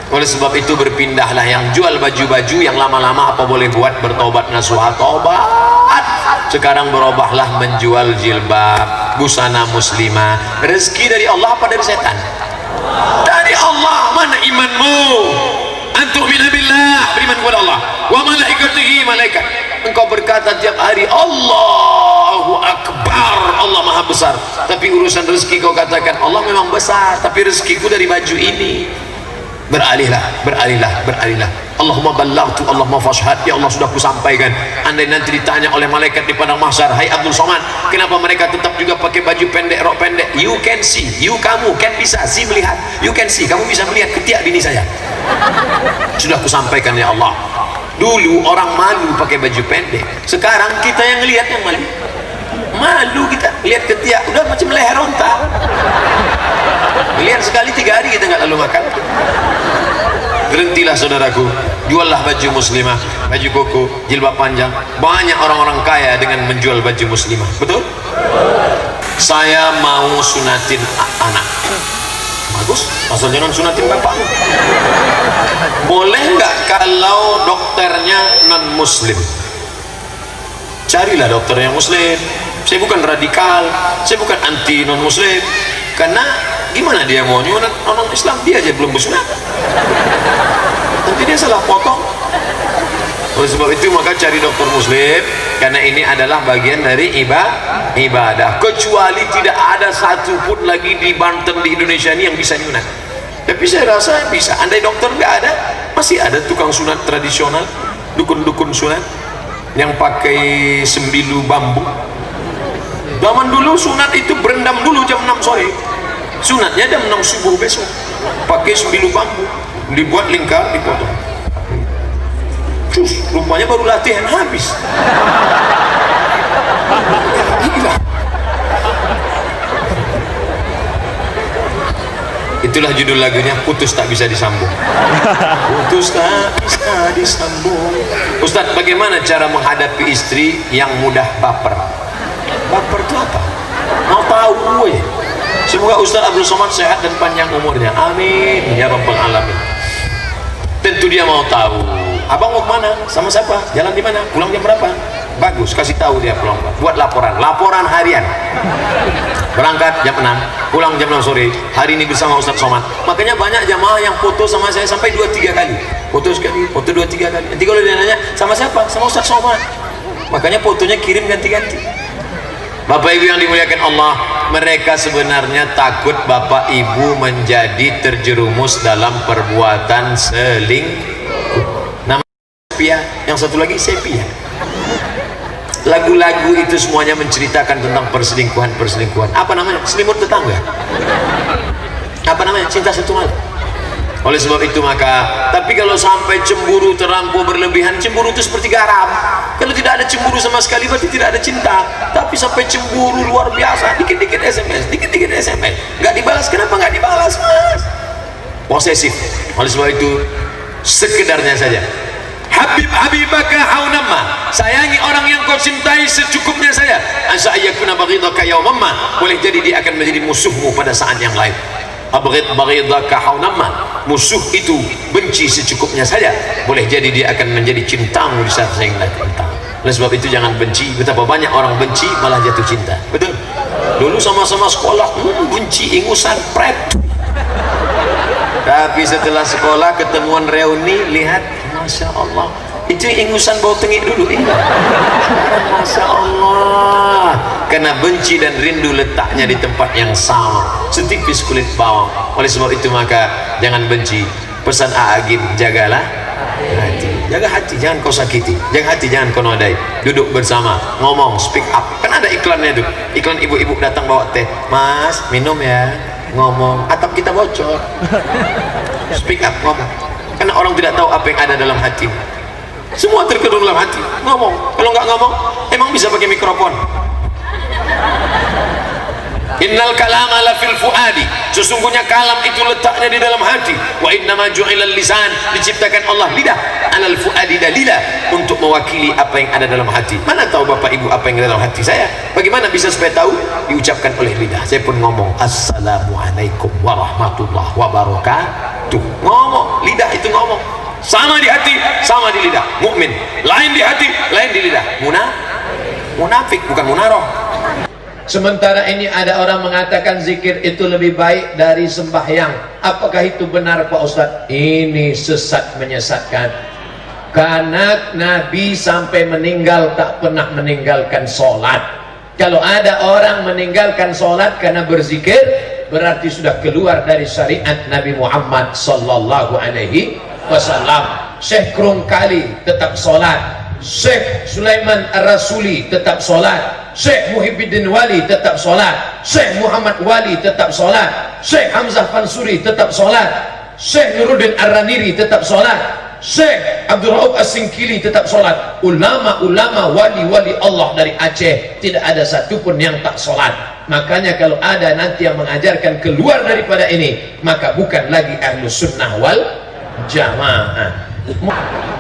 Oleh sebab itu berpindahlah. Yang jual baju-baju yang lama-lama apa boleh buat? Bertobat nasuha tobat. Sekarang berubahlah menjual jilbab, busana muslimah. Rezeki dari Allah apa dari setan? Dari Allah. Mana imanmu? Antum billah, beriman kepada Allah wa malaikatihi, malaikat. Engkau berkata tiap hari Allahu Akbar, Allah maha besar, tapi urusan rezeki kau katakan Allah memang besar, tapi rezekiku dari baju ini. Beralihlah. Allahumma ballaghtu, Allahumma fashhad. Ya Allah, sudah kusampaikan. Andai nanti ditanya oleh malaikat di padang mahsyar, hai Abdul Somad, kenapa mereka tetap juga pakai baju pendek, rok pendek? You can see, kamu kan bisa see, melihat. You can see, kamu bisa melihat ketiak bini saya. Sudah kusampaikan ya Allah. Dulu orang malu pakai baju pendek, sekarang kita yang ngelihat yang malu kita lihat ketiak, udah macam leher onta. Lihat sekali 3 hari kita nggak lalu makan. Berhentilah saudaraku, juallah baju muslimah, baju koko, jilbab panjang. Banyak orang-orang kaya dengan menjual baju muslimah. Betul? Saya mau sunatin anak. Bagus, asal jangan sunatin bapak. Boleh nggak kalau dokternya non muslim? Carilah dokter yang muslim. Saya bukan radikal, saya bukan anti non muslim. Karena gimana dia mau nyunat orang Islam, dia aja belum bersunat, nanti dia salah potong. Oleh sebab itu maka cari dokter muslim, karena ini adalah bagian dari ibadah. Kecuali tidak ada satupun lagi di Banten, di Indonesia ini yang bisa nyunat. Tapi saya rasa bisa. Andai dokter nggak ada, masih ada tukang sunat tradisional, dukun-dukun sunat yang pakai sembilu bambu. Zaman dulu sunat itu berendam dulu jam 6 sore, sunatnya jam 6 subuh besok, pakai sembilu bambu, dibuat lingkar, dipotong. Cus, rupanya baru latihan habis. Gila. Itulah judul lagunya, Putus Tak Bisa Disambung. Putus tak bisa disambung. Ustadz, bagaimana cara menghadapi istri yang mudah baper? Baper itu apa? Mau tahu gue. Semoga Ustaz Abdul Somad sehat dan panjang umurnya, amin ya rabbal alamin. Tentu dia mau tahu, abang mau kemana, sama siapa, jalan di mana, pulang jam berapa. Bagus, kasih tahu dia pulang. Buat laporan harian. Berangkat jam 6, pulang jam 6 sore, hari ini bersama Ustaz Somad. Makanya banyak jamaah yang foto sama saya sampai 2-3 kali. Foto sekali, foto 2-3 kali. Nanti kalau dia nanya, sama siapa? Sama Ustaz Somad. makanya fotonya kirim ganti-ganti. Bapak ibu yang dimuliakan Allah, mereka sebenarnya takut bapak ibu menjadi terjerumus dalam perbuatan selingkuh. Nama sepia, yang satu lagi sepia. Lagu-lagu itu semuanya menceritakan tentang perselingkuhan. Apa namanya? Selimut tetangga. Apa namanya? Cinta satu malam. Oleh sebab itu maka, tapi kalau sampai cemburu terlampau berlebihan, cemburu itu seperti garam. Kalau tidak ada cemburu sama sekali berarti tidak ada cinta. Tapi sampai cemburu luar biasa, dikit-dikit SMS, nggak dibalas. Kenapa nggak dibalas, mas? Posesif. Oleh sebab itu, sekedarnya saja. Habibaka haunamma, sayangi orang yang kau cintai secukupnya saja. Asa ayyakuna baghidaka yawmamma, boleh jadi dia akan menjadi musuhmu pada saat yang lain. Baghidaka haunamma, musuh itu benci secukupnya saja, boleh jadi dia akan menjadi cintamu di saat yang lain. Oleh sebab itu jangan benci. Betapa banyak orang benci malah jatuh cinta. Betul? Dulu sama-sama sekolah, benci, ingusan, pret. Tapi setelah sekolah ketemuan reuni, lihat, Masya Allah, itu ingusan bau tengik dulu. Masya Allah, karena benci dan rindu letaknya di tempat yang sama, setipis kulit bawang. Oleh sebab itu maka jangan benci. Pesan Aagim, jagalah hati, jaga hati, jangan kau sakiti, jaga hati, jangan kau nodai. Duduk bersama, ngomong, speak up. Kan ada iklannya tuh, iklan ibu-ibu datang bawa teh, mas minum ya, ngomong, atap kita bocor. Speak up, ngomong, karena orang tidak tahu apa yang ada dalam hati. Semua terkedung dalam hati, ngomong. Kalau nggak ngomong, emang bisa pakai mikrofon? Innal kalama la fil fuadi, sesungguhnya kalam itu letaknya di dalam hati. Wa innama ju'ilal lisan, diciptakan Allah lidah, alal fuadi dalila, untuk mewakili apa yang ada dalam hati. Mana tahu bapak ibu apa yang ada dalam hati saya? Bagaimana bisa supaya tahu? Diucapkan oleh lidah. Saya pun ngomong assalamualaikum warahmatullahi wabarakatuh. Ngomong, lidah itu ngomong. Sama di hati, sama di lidah. Mukmin lain di hati, lain di lidah. Munafik bukan munaroh. Sementara ini ada orang mengatakan zikir itu lebih baik dari sembahyang. Apakah itu benar Pak Ustadz? Ini sesat menyesatkan. Karena Nabi sampai meninggal tak pernah meninggalkan sholat. Kalau ada orang meninggalkan sholat karena berzikir, berarti sudah keluar dari syariat Nabi Muhammad sallallahu alaihi wasallam. Syekh Krongkali tetap sholat, Syekh Sulaiman Ar-Rasuli tetap sholat, Syekh Muhyiddin Wali tetap sholat, Syekh Muhammad Wali tetap sholat, Syekh Hamzah Fansuri tetap sholat, Syekh Nuruddin Ar-Raniri tetap sholat, Syekh Abdul Rauf As-Singkili tetap sholat. Ulama-ulama wali-wali Allah dari Aceh tidak ada satupun yang tak sholat. Makanya kalau ada nanti yang mengajarkan keluar daripada ini, maka bukan lagi Ahlus Sunnah wal Jamaah.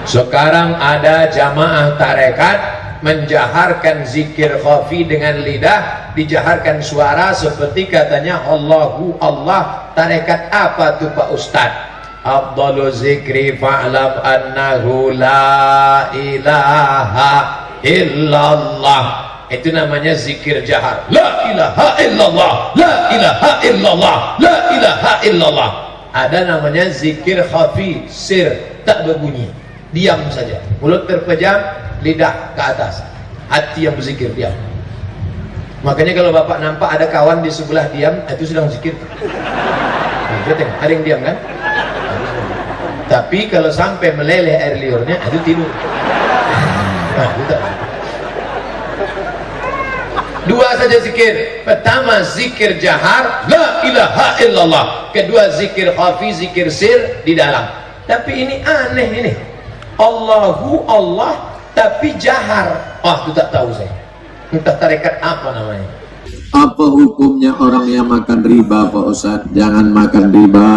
Sekarang ada jamaah tarekat menjaharkan zikir khafi dengan lidah, dijaharkan suara seperti katanya Allahu Allah. Tarekat apa tuh Pak Ustad? Afdalu zikri fa'lam annahu la ilaha illallah. Itu namanya zikir jahar. La ilaha illallah, la ilaha illallah, la ilaha illallah. Ada namanya zikir khafi, sir, tak berbunyi, diam saja, mulut terpejam, lidah ke atas, hati yang berzikir, diam. Makanya kalau bapak nampak ada kawan di sebelah diam, itu sedang zikir. Nah, ada yang diam kan? Tapi kalau sampai meleleh air liurnya, itu tidur. Nah, itu. Dua saja zikir. Pertama zikir jahar, la ilaha illallah. Kedua zikir khafi, zikir sir di dalam. Tapi ini aneh ini. Allahu Allah tapi jahar. Ah, itu tak tahu saya. Entah tarekat apa namanya. Apa hukumnya orang yang makan riba Pak Ustadz? Jangan makan riba,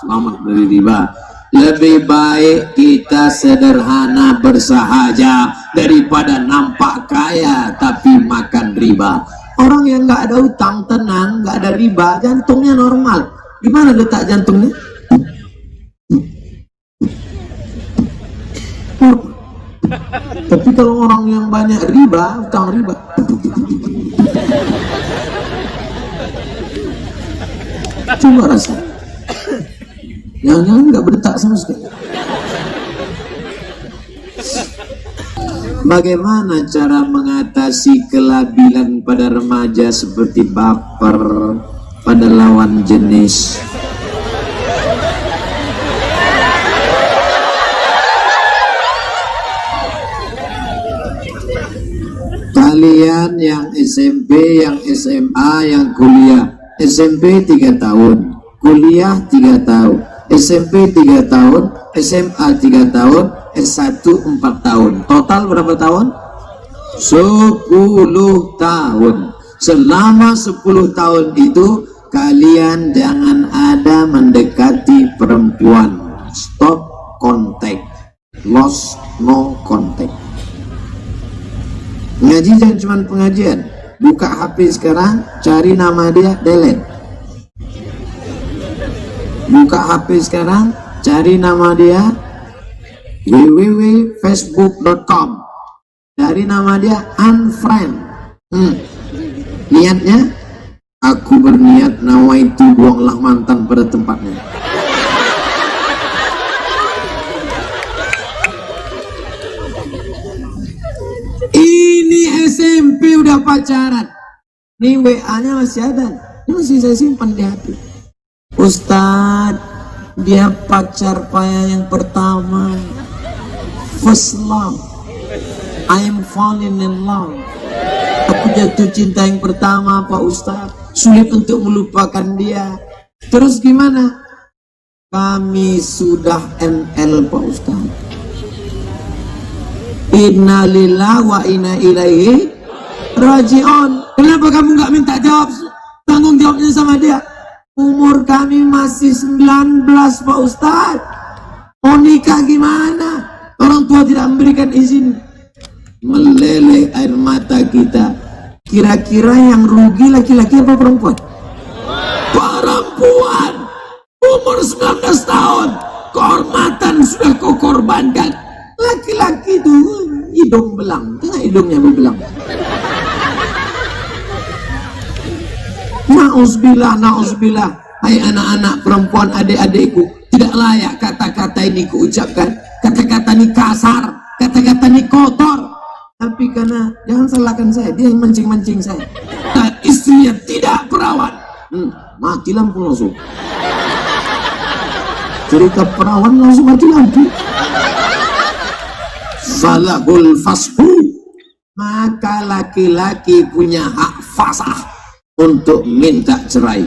selamat dari riba. Lebih baik kita sederhana bersahaja daripada nampak kaya tapi makan riba. Orang yang nggak ada utang tenang, nggak ada riba, jantungnya normal. Gimana letak jantungnya? Tapi kalau orang yang banyak riba, utang riba, coba rasa, jangan nggak berdetak sama sekali. Bagaimana cara mengatasi kelabilan pada remaja seperti baper pada lawan jenis? Kalian yang SMP, yang SMA, yang kuliah. SMP 3 tahun, kuliah 3 tahun, SMP 3 tahun, SMA 3 tahun, S1 4 tahun. Total berapa tahun? 10 tahun. Selama 10 tahun itu kalian jangan ada mendekati perempuan. Stop contact, lost no contact. Ngaji jangan cuma pengajian. Buka HP sekarang, cari nama dia, delete. Buka HP sekarang, cari nama dia, www.facebook.com, cari nama dia, unfriend. Niatnya, aku berniat nawaitu buanglah mantan pada tempatnya. Ini SMP udah pacaran, nih WA-nya masih ada, ini masih saya simpan di hati. Ustadz, dia pacar saya yang pertama, first love, I am falling in love. Aku jatuh cinta yang pertama Pak Ustadz, sulit untuk melupakan dia. Terus gimana? Kami sudah ML Pak Ustadz. Inna lillahi wa inna ilaihi raji'un. Kenapa kamu nggak minta jawab, tanggung jawabnya sama dia? Umur kami masih 19 Pak Ustadz, mau nikah gimana? Orang tua tidak memberikan izin. Meleleh air mata kita. Kira-kira yang rugi laki-laki apa perempuan? Perempuan. Umur 19 tahun, kehormatan sudah kau korbankan. Laki-laki itu hidung belang, tengah hidungnya berbelang. Na'udzubillah, na'udzubillah. Hai anak-anak perempuan, adik-adikku, tidak layak kata-kata ini kuucapkan. Kata-kata ini kasar, kata-kata ini kotor. Tapi karena, jangan salahkan saya, dia yang mancing-mancing saya. Dan istrinya tidak perawan. Mati lampu langsung. Cerita perawan langsung mati lampu. Falahul fashu, maka laki-laki punya hak fasah untuk minta cerai.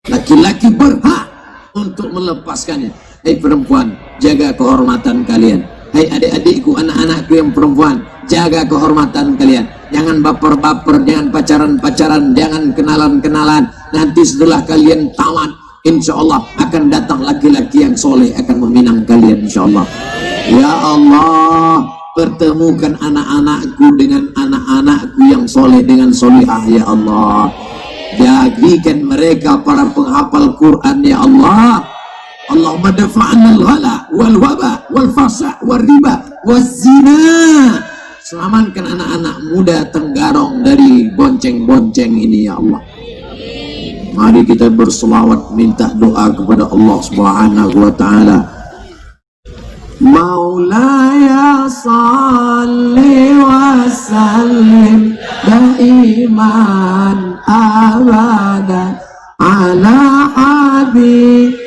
Laki-laki berhak untuk melepaskannya. Hai perempuan, jaga kehormatan kalian. Hai adik-adikku, anak-anakku yang perempuan, jaga kehormatan kalian. Jangan baper-baper, jangan pacaran-pacaran, jangan kenalan-kenalan. Nanti setelah kalian tamat, insya Allah akan datang laki-laki yang soleh akan meminang kalian insya Allah. Ya Allah, pertemukan anak-anakku dengan anak-anakku yang soleh dengan solihah ya Allah. Jadikan mereka para penghafal Quran ya Allah. Allahumma dafa'anna al-ghala wal waba wal fasa wal riba wal zina. Selamatkan anak-anak muda Tenggarong dari bonceng-bonceng ini ya Allah. Mari kita berselawat minta doa kepada Allah Subhanahu wa taala. Maulaya salli wa sallim daiman abada ala habibika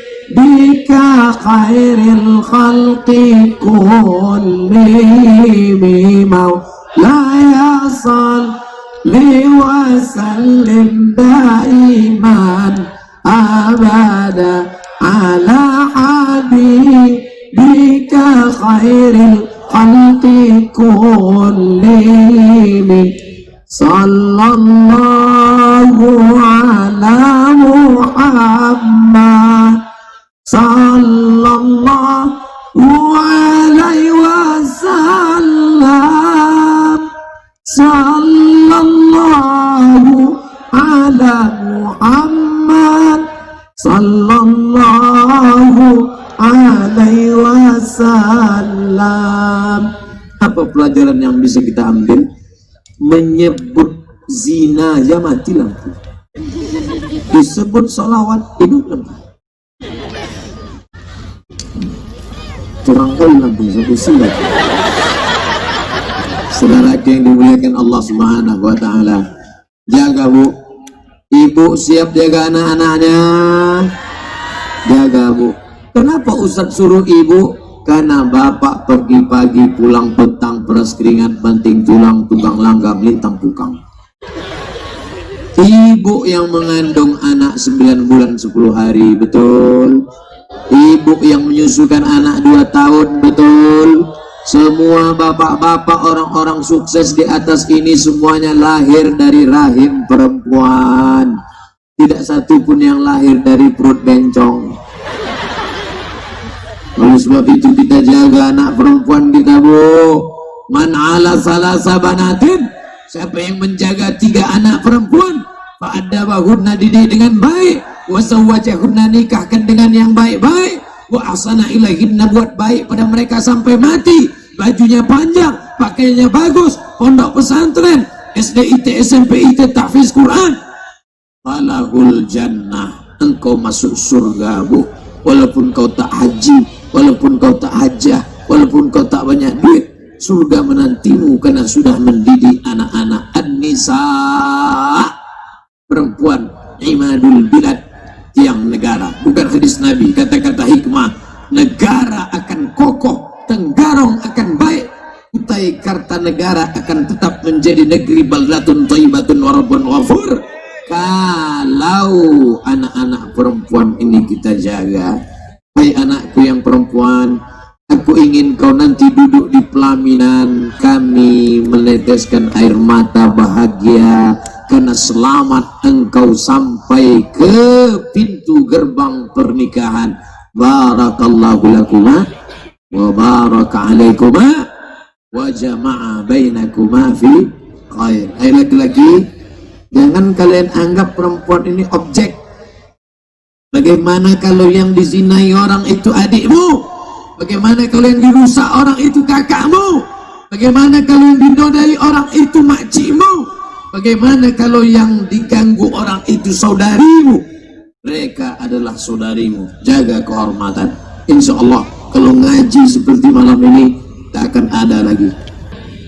khairil khalqi kullihim. Maulaya salli wa sallim daiman abada ala habibika bika khairil khalqi kullihim. Sallallahu ala Muhammad, sallallahu alaihi wasallam, sallallahu ala Muhammad, sallallahu alaihi wasallam. Apa pelajaran yang bisa kita ambil? Menyebut zina ya mati lampu, disebut salawat hidup lampu. Terang kali lampu satu silat. Saudara yang dimuliakan Allah Subhanahu wa taala. Jaga Bu. Ibu siap jaga anak-anaknya. Jaga Bu. Kenapa Ustaz suruh ibu? Karena bapak pergi pagi pulang petang, peras keringat, banting tulang, tukang langgam, lintang pukang. Ibu yang mengandung anak 9 bulan 10 hari, betul. Ibu yang menyusukan anak 2 tahun, betul. Semua bapak-bapak orang-orang sukses di atas ini semuanya lahir dari rahim perempuan. Tidak satu pun yang lahir dari perut bencong. Oleh sebab itu kita jaga anak perempuan kita, Bu. Man ala salasa banatin, siapa yang menjaga 3 anak perempuan, fa'addabahunna, didik dengan baik, wa sawwajahunna, nikahkan dengan yang baik-baik, wa ahsana ilaihinna, buat baik pada mereka sampai mati, bajunya panjang, pakaiannya bagus, pondok pesantren, SDIT, SMPIT, tahfiz Quran, falahul jannah, engkau masuk surga, Bu. Walaupun kau tak haji, walaupun kau tak hajah, walaupun kau tak banyak duit, surga menantimu karena sudah mendidik anak-anak. An-nisa, perempuan, imadul bilad, tiang negara. Bukan hadis Nabi, kata-kata hikmah. Negara akan kokoh, Tenggarong akan baik, Kutai Kartanegara akan tetap menjadi negeri baldatun thayyibatun wa rabbun ghafur, kalau anak-anak perempuan ini kita jaga. Hai anakku yang perempuan, aku ingin kau nanti duduk di pelaminan kami meneteskan air mata bahagia karena selamat engkau sampai ke pintu gerbang pernikahan. Barakallahu lakuma wa baraka alaikuma wa jama'a bainakuma fi khair. Hai laki-laki, jangan kalian anggap perempuan ini objek. Bagaimana kalau yang dizinai orang itu adikmu? Bagaimana kalau yang dirusak orang itu kakakmu? Bagaimana kalau yang dinodai orang itu makcikmu? Bagaimana kalau yang diganggu orang itu saudarimu? Mereka adalah saudarimu. Jaga kehormatan. Insya Allah kalau ngaji seperti malam ini tak akan ada lagi.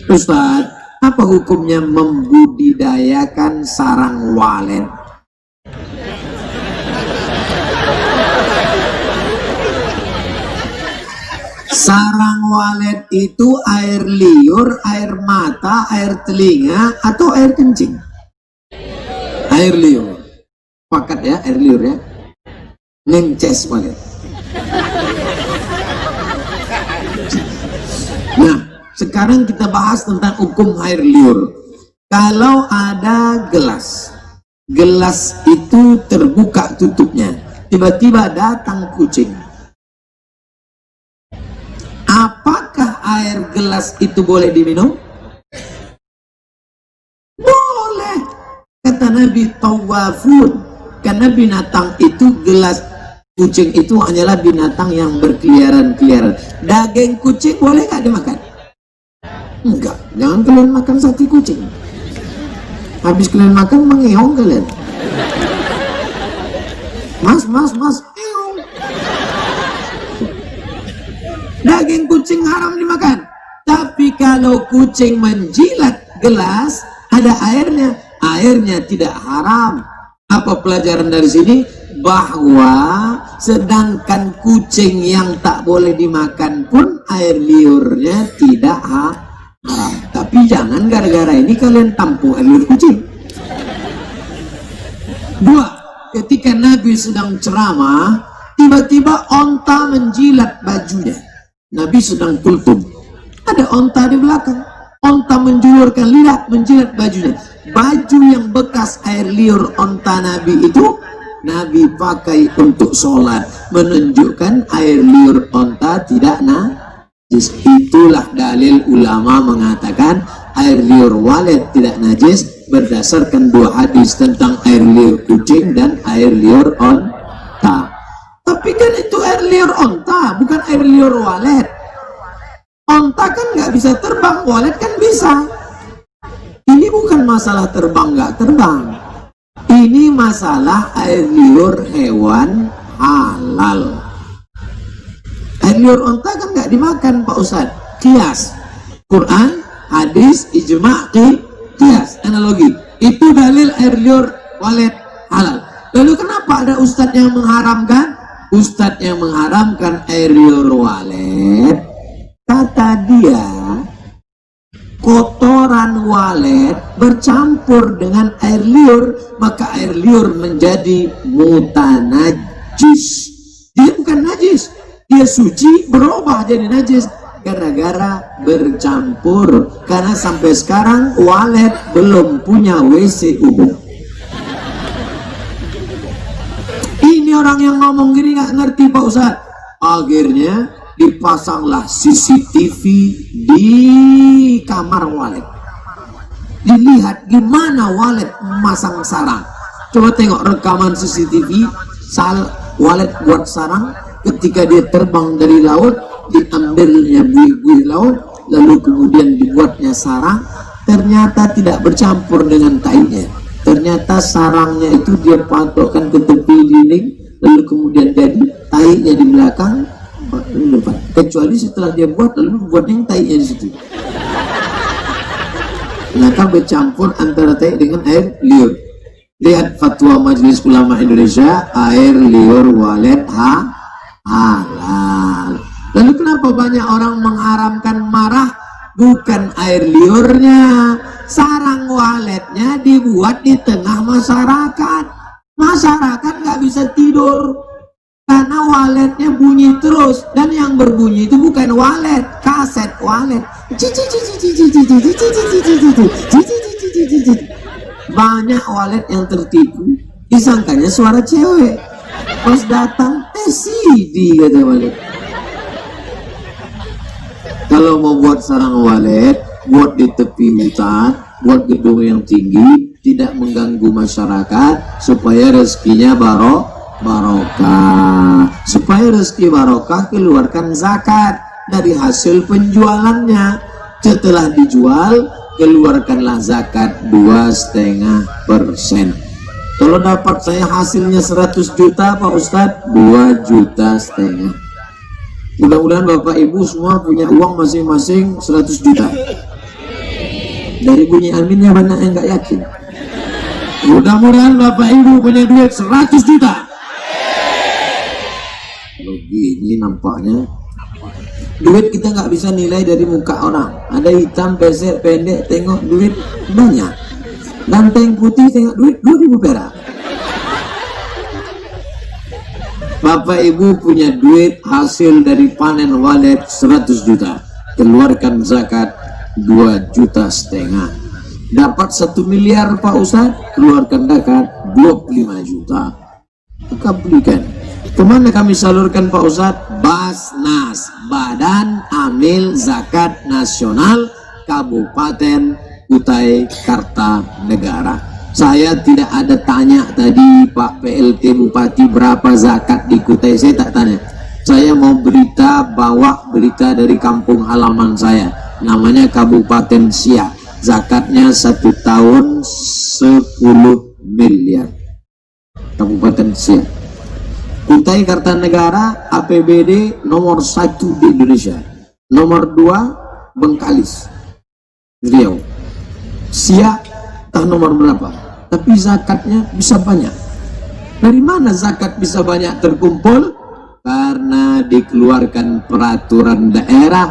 Ustaz, apa hukumnya membudidayakan sarang walet? Sarang walet itu air liur, air mata, air telinga, atau air kencing? Air liur. Pakat ya, air liur ya. Ngences walet. Nah, sekarang kita bahas tentang hukum air liur. Kalau ada gelas, gelas itu terbuka tutupnya, tiba-tiba datang kucing. Apakah air gelas itu boleh diminum? Boleh. Kata Nabi, tawafun. Karena binatang itu, gelas kucing itu hanyalah binatang yang berkeliaran-keliaran. Daging kucing boleh nggak dimakan? Enggak. Jangan kalian makan sate kucing. Habis kalian makan, mengeong kalian. Mas, eong. Daging kucing haram dimakan. Tapi kalau kucing menjilat gelas, ada airnya, airnya tidak haram. Apa pelajaran dari sini? Bahwa sedangkan kucing yang tak boleh dimakan pun air liurnya tidak haram. Tapi jangan gara-gara ini kalian tampung air liur kucing. 2. Ketika Nabi sedang ceramah, tiba-tiba onta menjilat bajunya. Nabi sedang kultum, ada onta di belakang. Onta menjulurkan lidah, menjilat bajunya. Baju yang bekas air liur onta Nabi itu, Nabi pakai untuk sholat, menunjukkan air liur onta tidak najis. Itulah dalil ulama mengatakan air liur walet tidak najis berdasarkan 2 hadis tentang air liur kucing dan air liur onta. Tapi kan itu air liur onta, bukan air liur walet. Onta kan nggak bisa terbang, walet kan bisa. Ini bukan masalah terbang nggak terbang. Ini masalah air liur hewan halal. Air liur onta kan nggak dimakan Pak Ustadz. Kias Quran hadis, ijma', qiyas, analogi. Itu dalil air liur walet halal. Lalu kenapa ada ustadz yang mengharamkan? Ustadz yang mengharamkan air liur walet, kata dia, kotoran walet bercampur dengan air liur, maka air liur menjadi mutanajis. Dia bukan najis, dia suci berubah jadi najis gara-gara bercampur. Karena sampai sekarang walet belum punya WC umum. Ini orang yang ngomong gini nggak ngerti Pak Ustadz. Akhirnya dipasanglah CCTV di kamar walet. Dilihat gimana walet memasang sarang. Coba tengok rekaman CCTV walet buat sarang ketika dia terbang dari laut, diambilnya buih-buih laut, lalu kemudian dibuatnya sarang. Ternyata tidak bercampur dengan tainya. Ternyata sarangnya itu dia patokkan ke tepi dinding, lalu kemudian jadi tainya di belakang. Kecuali setelah dia buat, lalu buat yang tainya di situ. Maka bercampur antara tai dengan air liur. Lihat fatwa Majelis Ulama Indonesia, air liur walet halal. Lalu kenapa banyak orang mengharamkan marah? Bukan air liurnya, sarang waletnya dibuat di tengah masyarakat. Masyarakat nggak bisa tidur karena waletnya bunyi terus, dan yang berbunyi itu bukan walet, kaset walet. Banyak walet yang tertipu, disangkanya suara cewek. Pas datang, CD kata walet. Kalau mau buat sarang walet, buat di tepi hutan, buat gedung yang tinggi, tidak mengganggu masyarakat, supaya rezekinya barokah. Supaya rezeki barokah, keluarkan zakat dari hasil penjualannya. Setelah dijual, keluarkanlah zakat 2,5%. Kalau dapat saya hasilnya 100 juta Pak Ustadz, 2,5 juta. Mudah-mudahan Bapak Ibu semua punya uang masing-masing 100 juta. Dari bunyi aminnya banyak yang nggak yakin. Mudah-mudahan Bapak Ibu punya duit 100 juta. Kalau gini nampaknya duit kita nggak bisa nilai dari muka orang. Ada hitam, pesek, pendek, tengok duit banyak. Ganteng putih, tengok duit 2.000 perak. Bapak Ibu punya duit hasil dari panen walet 100 juta. Keluarkan zakat 2,5 juta. Dapat 1 miliar Pak Ustadz, keluarkan zakat 25 juta. Maka belikan. Kemana kami salurkan Pak Ustadz? Basnas, Badan Amil Zakat Nasional Kabupaten Kutai Kartanegara. Saya tidak ada tanya tadi Pak PLT Bupati berapa zakat di Kutai, saya tak tanya. Saya mau bawa berita dari kampung halaman saya, namanya Kabupaten Siak. Zakatnya 1 tahun 10 miliar. Kabupaten Siak. Kutai Kartanegara APBD nomor 1 di Indonesia. Nomor 2 Bengkalis, Riau. Siak tak nomor berapa, tapi zakatnya bisa banyak. Dari mana zakat bisa banyak terkumpul? Karena dikeluarkan peraturan daerah,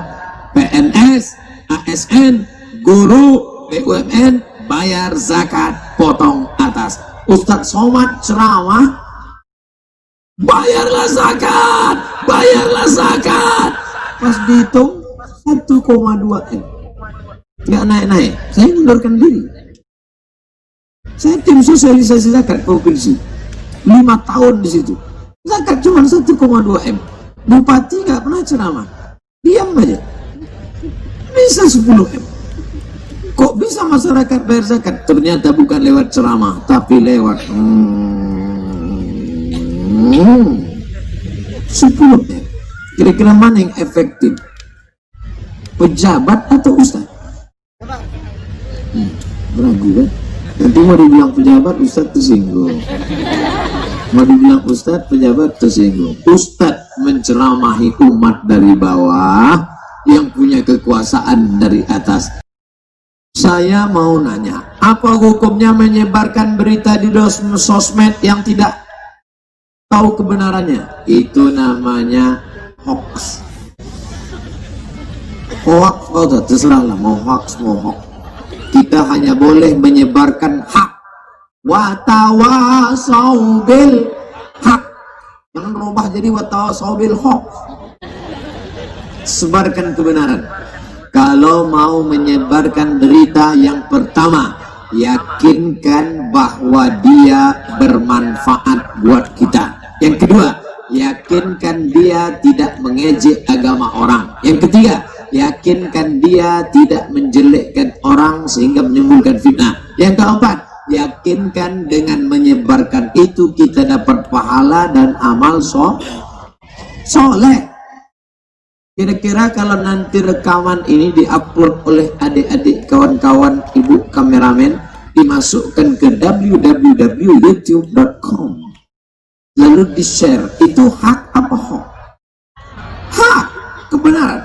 PNS, ASN, guru, BUMN, bayar zakat potong atas. Ustadz Somad ceramah, bayarlah zakat, bayarlah zakat. Pas dihitung 1,2 M, nggak naik-naik. Saya mundurkan diri. Saya tim sosialisasi zakat provinsi 5 tahun di situ. Zakat cuma 1,2 M. Bupati nggak pernah ceramah, diam aja. Bisa 10 M. Kok bisa masyarakat bayar zakat? Ternyata bukan lewat ceramah, tapi lewat 10 M. Kira-kira mana yang efektif? Pejabat atau ustaz? Ragu kan? Nanti mau dibilang pejabat, ustaz tersinggung. Mau dibilang ustaz, pejabat tersinggung. Ustaz menceramahi umat dari bawah, yang punya kekuasaan dari atas. Saya mau nanya, apa hukumnya menyebarkan berita di sosmed yang tidak tahu kebenarannya? Itu namanya hoax. Hoax, terserahlah mau hoax mau hoax. Kita hanya boleh menyebarkan hak. Watawasau bil hak. Jangan rubah jadi watawasau bil hoax. Sebarkan kebenaran. Kalau mau menyebarkan berita, yang pertama, yakinkan bahwa dia bermanfaat buat kita. Yang kedua, yakinkan dia tidak mengejek agama orang. Yang ketiga, yakinkan dia tidak menjelekkan orang sehingga menimbulkan fitnah. Yang keempat, yakinkan dengan menyebarkan itu kita dapat pahala dan amal soleh. Kira-kira kalau nanti rekaman ini diupload oleh adik-adik kawan-kawan ibu kameramen, dimasukkan ke www.youtube.com, lalu di-share, itu hak apa hoax? Hak, kebenaran.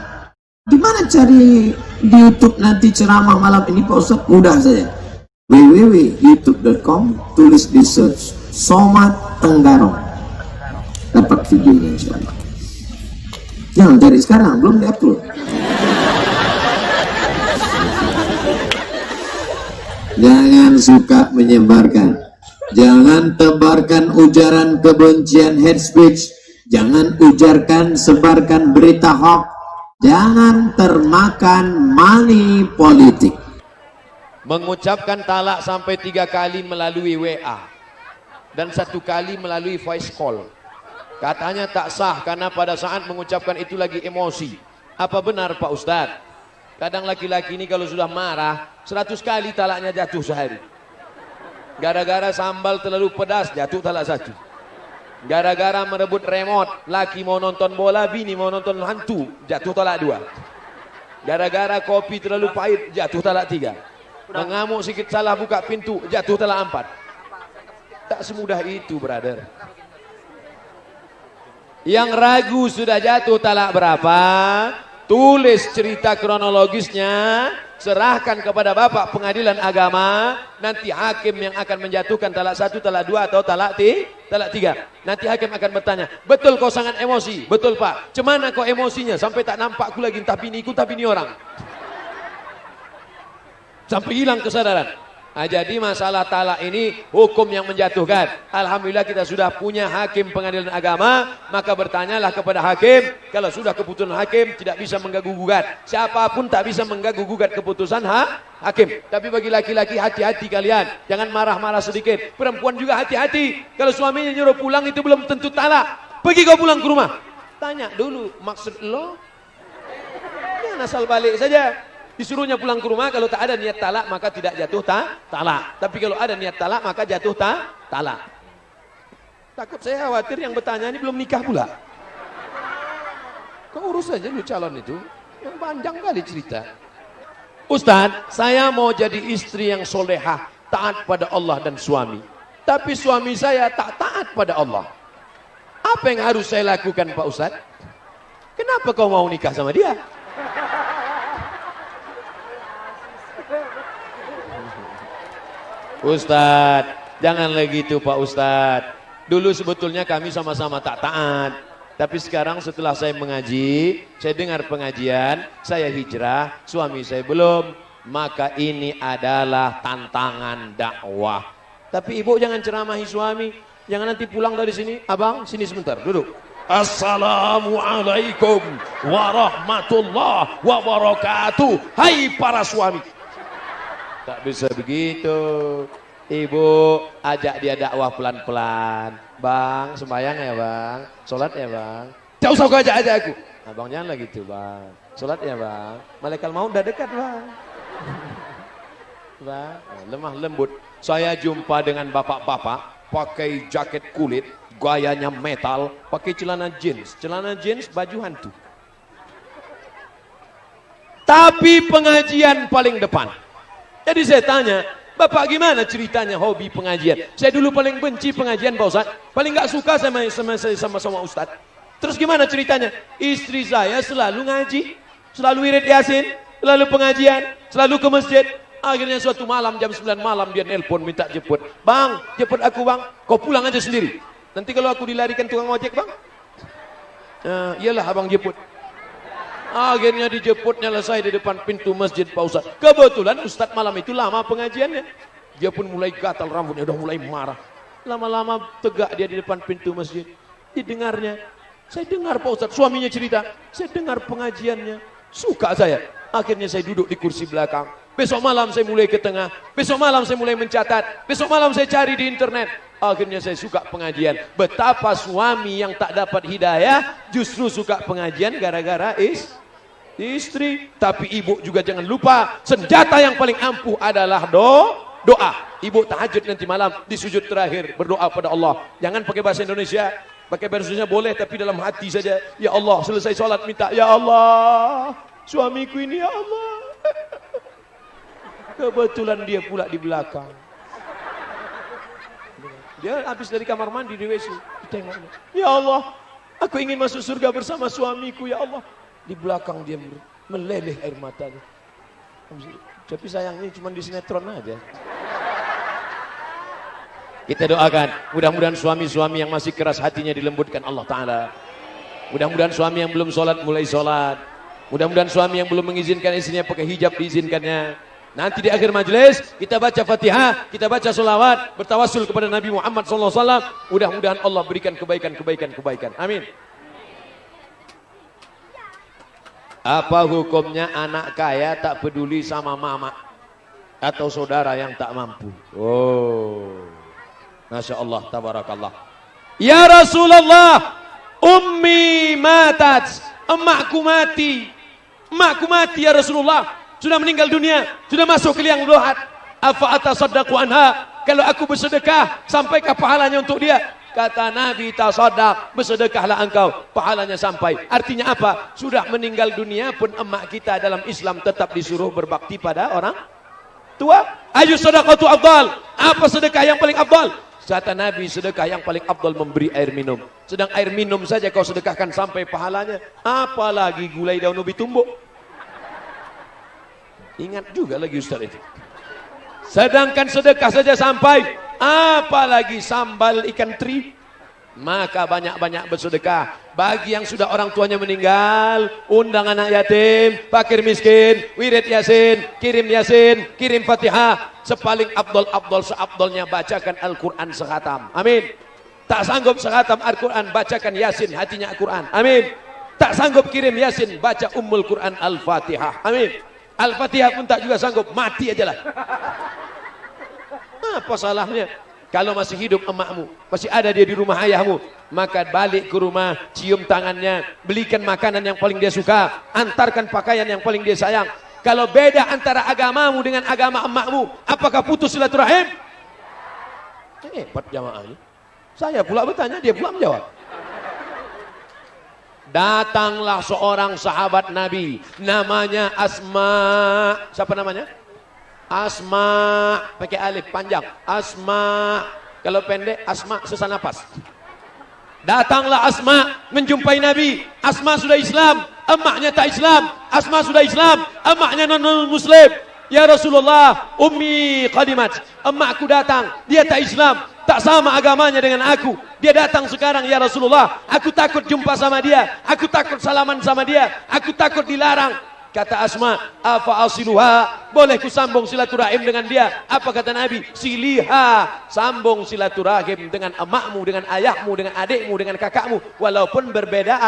Gimana cari di YouTube nanti ceramah malam ini Pak Ustaz? Mudah saja, www.youtube.com, tulis di search Somad Tenggarong, dapat videonya insyaallah. Jangan cari sekarang, belum di-upload. Jangan suka menyebarkan. Jangan tebarkan ujaran kebencian, hate speech. Jangan ujarkan, sebarkan berita hoax. Jangan termakan money politik. Mengucapkan talak sampai 3 kali melalui WA dan 1 kali melalui voice call. Katanya tak sah karena pada saat mengucapkan itu lagi emosi. Apa benar Pak Ustadz? Kadang laki-laki ini kalau sudah marah 100 kali talaknya jatuh sehari. Gara-gara sambal terlalu pedas jatuh talak 1. Gara-gara merebut remote, laki mau nonton bola, bini mau nonton hantu, jatuh talak 2. Gara-gara kopi terlalu pahit, jatuh talak 3. Mengamuk sikit salah buka pintu, jatuh talak 4. Tak semudah itu, brother. Yang ragu sudah jatuh talak berapa? Tulis cerita kronologisnya, serahkan kepada Bapak Pengadilan Agama. Nanti hakim yang akan menjatuhkan talak 1, talak 2 atau talak 3. Nanti hakim akan bertanya, betul kau sangat emosi? Betul Pak. Cemana kau emosinya? Sampai tak nampak aku lagi, entah biniku, entah bini orang. Sampai hilang kesadaran. Nah, jadi masalah talak ini hukum yang menjatuhkan. Alhamdulillah kita sudah punya hakim pengadilan agama. Maka bertanyalah kepada hakim. Kalau sudah keputusan hakim tidak bisa mengganggu-gugat. Siapapun tak bisa mengganggu-gugat keputusan hakim. Tapi bagi laki-laki hati-hati kalian. Jangan marah-marah sedikit. Perempuan juga hati-hati. Kalau suaminya nyuruh pulang itu belum tentu talak. Pergi kau pulang ke rumah. Tanya dulu maksud lo. Jangan asal balik saja. Disuruhnya pulang ke rumah, kalau tak ada niat talak maka tidak jatuh talak. Tapi kalau ada niat talak maka jatuh talak. Takut saya khawatir yang bertanya ini belum nikah pula. Kau urus saja lu calon itu, yang panjang kali cerita. Ustadz, saya mau jadi istri yang solehah, taat pada Allah dan suami. Tapi suami saya tak taat pada Allah. Apa yang harus saya lakukan Pak Ustadz? Kenapa kau mau nikah sama dia? Ustadz, janganlah gitu Pak Ustadz. Dulu sebetulnya kami sama-sama tak taat. Tapi sekarang setelah saya mengaji, saya dengar pengajian, saya hijrah, suami saya belum. Maka ini adalah tantangan dakwah. Tapi ibu jangan ceramahi suami. Jangan nanti pulang dari sini, abang sini sebentar, duduk. Assalamualaikum warahmatullahi wabarakatuh. Hai para suami. Tak bisa begitu. Ibu ajak dia dakwah pelan-pelan. Bang, sembahyang ya bang. Sholat ya bang. Tak usah kau ajak aku. Abang janganlah gitu bang. Sholat ya bang. Malaikat maut udah dekat bang. Bang, lemah lembut. Saya jumpa dengan bapak-bapak pakai jaket kulit, gayanya metal, pakai celana jeans, baju hantu. Tapi pengajian paling depan. Jadi saya tanya, Bapak gimana ceritanya hobi pengajian? Saya dulu paling benci pengajian Pak Ustaz. Paling gak suka sama Ustaz. Terus gimana ceritanya? Istri saya selalu ngaji, selalu wirid yasin, selalu pengajian, selalu ke masjid. Akhirnya suatu malam jam 9 malam dia nelpon minta jemput. Bang, jemput aku bang. Kau pulang aja sendiri. Nanti kalau aku dilarikan tukang ojek bang. Iyalah abang jemput. Akhirnya dijemputnya selesai di depan pintu masjid Pak Ustadz. Kebetulan Ustadz malam itu lama pengajiannya. Dia pun mulai gatal rambutnya, udah mulai marah. Lama-lama tegak dia di depan pintu masjid. Didengarnya. Saya dengar Pak Ustadz, suaminya cerita. Saya dengar pengajiannya. Suka saya. Akhirnya saya duduk di kursi belakang. Besok malam saya mulai ke tengah. Besok malam saya mulai mencatat. Besok malam saya cari di internet. Akhirnya saya suka pengajian. Betapa suami yang tak dapat hidayah justru suka pengajian gara-gara istri. Tapi ibu juga jangan lupa, senjata yang paling ampuh adalah doa. Ibu tahajud nanti malam di sujud terakhir berdoa pada Allah. Jangan pakai bahasa Indonesia. Pakai bahasa Indonesia boleh tapi dalam hati saja. Ya Allah, selesai sholat minta, ya Allah, suamiku ini ya Allah. Kebetulan dia pula di belakang. Dia habis dari kamar mandi di WC. Tengoknya. Ya Allah, aku ingin masuk surga bersama suamiku ya Allah. Di belakang dia meleleh air matanya. Tapi sayangnya cuma di sinetron aja. Kita doakan, mudah-mudahan suami-suami yang masih keras hatinya dilembutkan Allah Ta'ala. Mudah-mudahan suami yang belum sholat mulai sholat. Mudah-mudahan suami yang belum mengizinkan istrinya pakai hijab diizinkannya. Nanti di akhir majelis kita baca Fatihah, kita baca sholawat, bertawassul kepada Nabi Muhammad SAW. Mudah-mudahan Allah berikan kebaikan. Amin. Apa hukumnya anak kaya tak peduli sama mama atau saudara yang tak mampu? Oh, Masya Allah, tabarakallah. Ya Rasulullah, ummi matat, emakku mati ya Rasulullah. Sudah meninggal dunia, sudah masuk ke liang lahat. Afa atasaddaqu anha? Kalau aku bersedekah, sampaikah pahalanya untuk dia? Kata Nabi, tasaddaq, bersedekahlah engkau, pahalanya sampai. Artinya apa? Sudah meninggal dunia pun emak kita dalam Islam tetap disuruh berbakti pada orang tua. Ayu sedekatu afdal? Apa sedekah yang paling afdal? Kata Nabi, sedekah yang paling afdal memberi air minum. Sedang air minum saja kau sedekahkan sampai pahalanya, apalagi gulai daun ubi tumbuk. Ingat juga lagi Ustaz itu. Sedangkan sedekah saja sampai, apalagi sambal ikan teri. Maka banyak-banyak bersedekah. Bagi yang sudah orang tuanya meninggal, undang anak yatim, fakir miskin, wirid yasin, kirim Fatihah. Sepaling afdal seafdalnya bacakan Al-Quran sekhatam. Amin. Tak sanggup sekhatam Al-Quran, bacakan yasin, hatinya Al-Quran. Amin. Tak sanggup kirim yasin, baca Ummul Quran Al-Fatihah. Amin. Al-Fatihah pun tak juga sanggup, mati aja lah. Apa salahnya? Kalau masih hidup emakmu, masih ada dia di rumah ayahmu, maka balik ke rumah, cium tangannya, belikan makanan yang paling dia suka, antarkan pakaian yang paling dia sayang. Kalau beda antara agamamu dengan agama emakmu, apakah putus silaturahim? Hebat jamaah ini. Saya pula bertanya, dia pula menjawab. Datanglah seorang sahabat Nabi, namanya Asma. Siapa namanya? Asma, pakai alif panjang. Asma, kalau pendek Asma susah napas. Datanglah Asma menjumpai Nabi. Asma sudah Islam, emaknya tak Islam. Asma sudah Islam, emaknya non Muslim. Ya Rasulullah, ummi qadimat, emakku datang, dia tak Islam, tak sama agamanya dengan aku. Dia datang sekarang ya Rasulullah, aku takut jumpa sama dia, aku takut salaman sama dia, aku takut dilarang. Kata Asma, afa asiluha, boleh ku sambung silaturahim dengan dia? Apa kata Nabi? Siliha, sambung silaturahim dengan emakmu, dengan ayahmu, dengan adikmu, dengan kakakmu, walaupun berbeda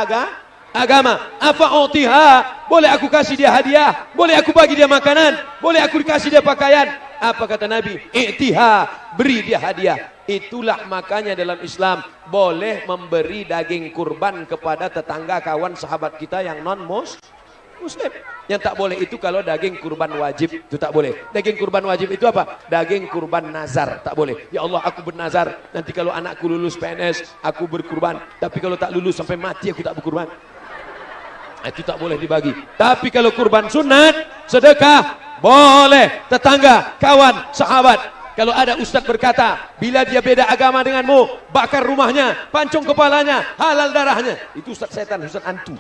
agama. Afa utiha, boleh aku kasih dia hadiah, boleh aku bagi dia makanan, boleh aku kasih dia pakaian. Apa kata Nabi? I'tiha, beri dia hadiah. Itulah makanya dalam Islam boleh memberi daging kurban kepada tetangga, kawan, sahabat kita yang non Muslim. Yang tak boleh itu kalau daging kurban wajib, itu tak boleh. Daging kurban wajib itu apa? Daging kurban nazar, tak boleh. Ya Allah, aku bernazar, nanti kalau anakku lulus PNS, aku berkurban. Tapi kalau tak lulus sampai mati, aku tak berkurban. Itu tak boleh dibagi. Tapi kalau kurban sunat, sedekah, boleh. Tetangga, kawan, sahabat. Kalau ada ustaz berkata, bila dia beda agama denganmu, bakar rumahnya, pancung kepalanya, halal darahnya. Itu ustaz setan, ustaz antu.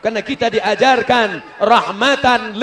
Karena kita diajarkan rahmatan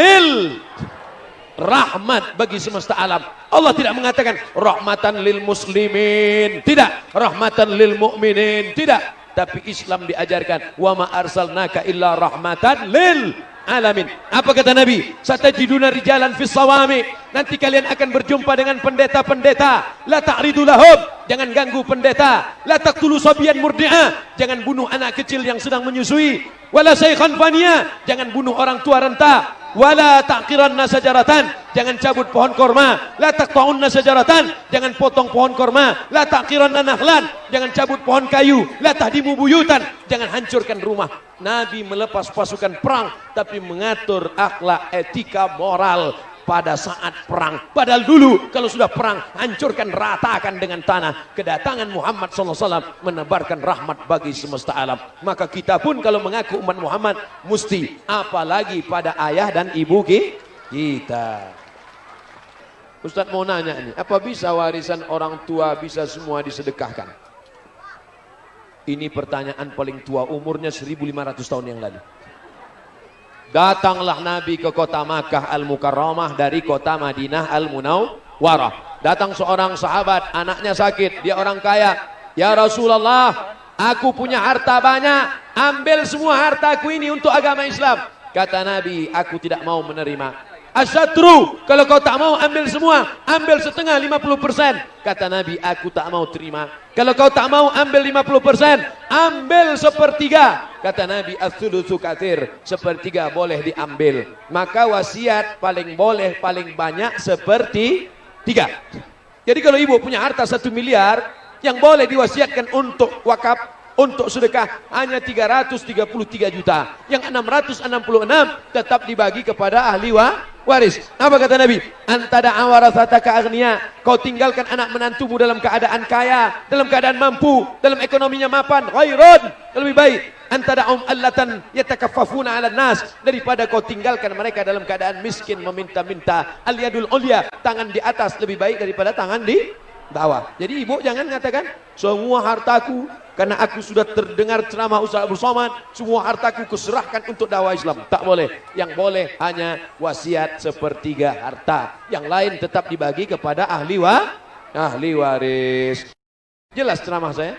rahmat bagi semesta alam. Allah tidak mengatakan rahmatan lil muslimin, tidak, rahmatan lil mu'minin, tidak. Tapi Islam diajarkan wa ma arsalnaka illa rahmatan lil alamin. Apa kata Nabi? Satajiduna rijalan fis sawami. Nanti kalian akan berjumpa dengan pendeta-pendeta. La ta'ridu lahum, jangan ganggu pendeta. La taqtulu sabiyan murdi'a, jangan bunuh anak kecil yang sedang menyusui. Wala shaykhan faniya, jangan bunuh orang tua renta. Wala taqiranna sajaratan, jangan cabut pohon korma. La taqta'unna sajaratan, jangan potong pohon korma. La taqiranna nakhlan, jangan cabut pohon kayu. La tahdimu buyutan, jangan hancurkan rumah. Nabi melepas pasukan perang tapi mengatur akhlak, etika, moral pada saat perang. Padahal dulu kalau sudah perang, hancurkan, ratakan dengan tanah. Kedatangan Muhammad SAW menebarkan rahmat bagi semesta alam. Maka kita pun kalau mengaku umat Muhammad mesti, apalagi pada ayah dan ibu kita. Ustadz mau nanya nih, apa bisa warisan orang tua bisa semua disedekahkan? Ini pertanyaan paling tua, umurnya 1500 tahun yang lalu. Datanglah Nabi ke kota Makkah Al-Mukarramah dari kota Madinah Al-Munawwarah. Datang seorang sahabat, anaknya sakit, dia orang kaya. Ya Rasulullah, aku punya harta banyak, ambil semua hartaku ini untuk agama Islam. Kata Nabi, aku tidak mau menerima. Asyatru, kalau kau tak mau ambil semua, ambil setengah 50%. Kata Nabi, aku tak mau terima. Kalau kau tak mau ambil 50%, ambil sepertiga. Kata Nabi, as-sulusu katsir, sepertiga boleh diambil. Maka wasiat paling boleh paling banyak sepertiga. Jadi kalau ibu punya harta 1 miliar, yang boleh diwasiatkan untuk wakaf, untuk sedekah hanya 333 juta. Yang 666 tetap dibagi kepada ahli waris. Apa kata Nabi? Antada awarasataka aghnia, kau tinggalkan anak menantumu dalam keadaan kaya, dalam keadaan mampu, dalam ekonominya mapan, khairun, lebih baik. Antada allatan yatakaffafuna 'alan nas, daripada kau tinggalkan mereka dalam keadaan miskin meminta-minta. Al yadul ulya, tangan di atas lebih baik daripada tangan di bawah. Jadi ibu jangan mengatakan semua hartaku, karena aku sudah terdengar ceramah Ustaz Abdul Somad, semua hartaku kuserahkan untuk dakwah Islam. Tak boleh. Yang boleh hanya wasiat sepertiga harta. Yang lain tetap dibagi kepada ahli waris. Jelas ceramah saya?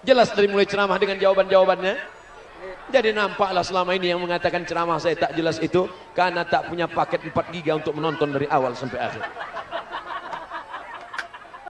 Jelas dari mulai ceramah dengan jawaban-jawabannya? Jadi nampaklah selama ini yang mengatakan ceramah saya tak jelas itu karena tak punya paket 4 giga untuk menonton dari awal sampai akhir.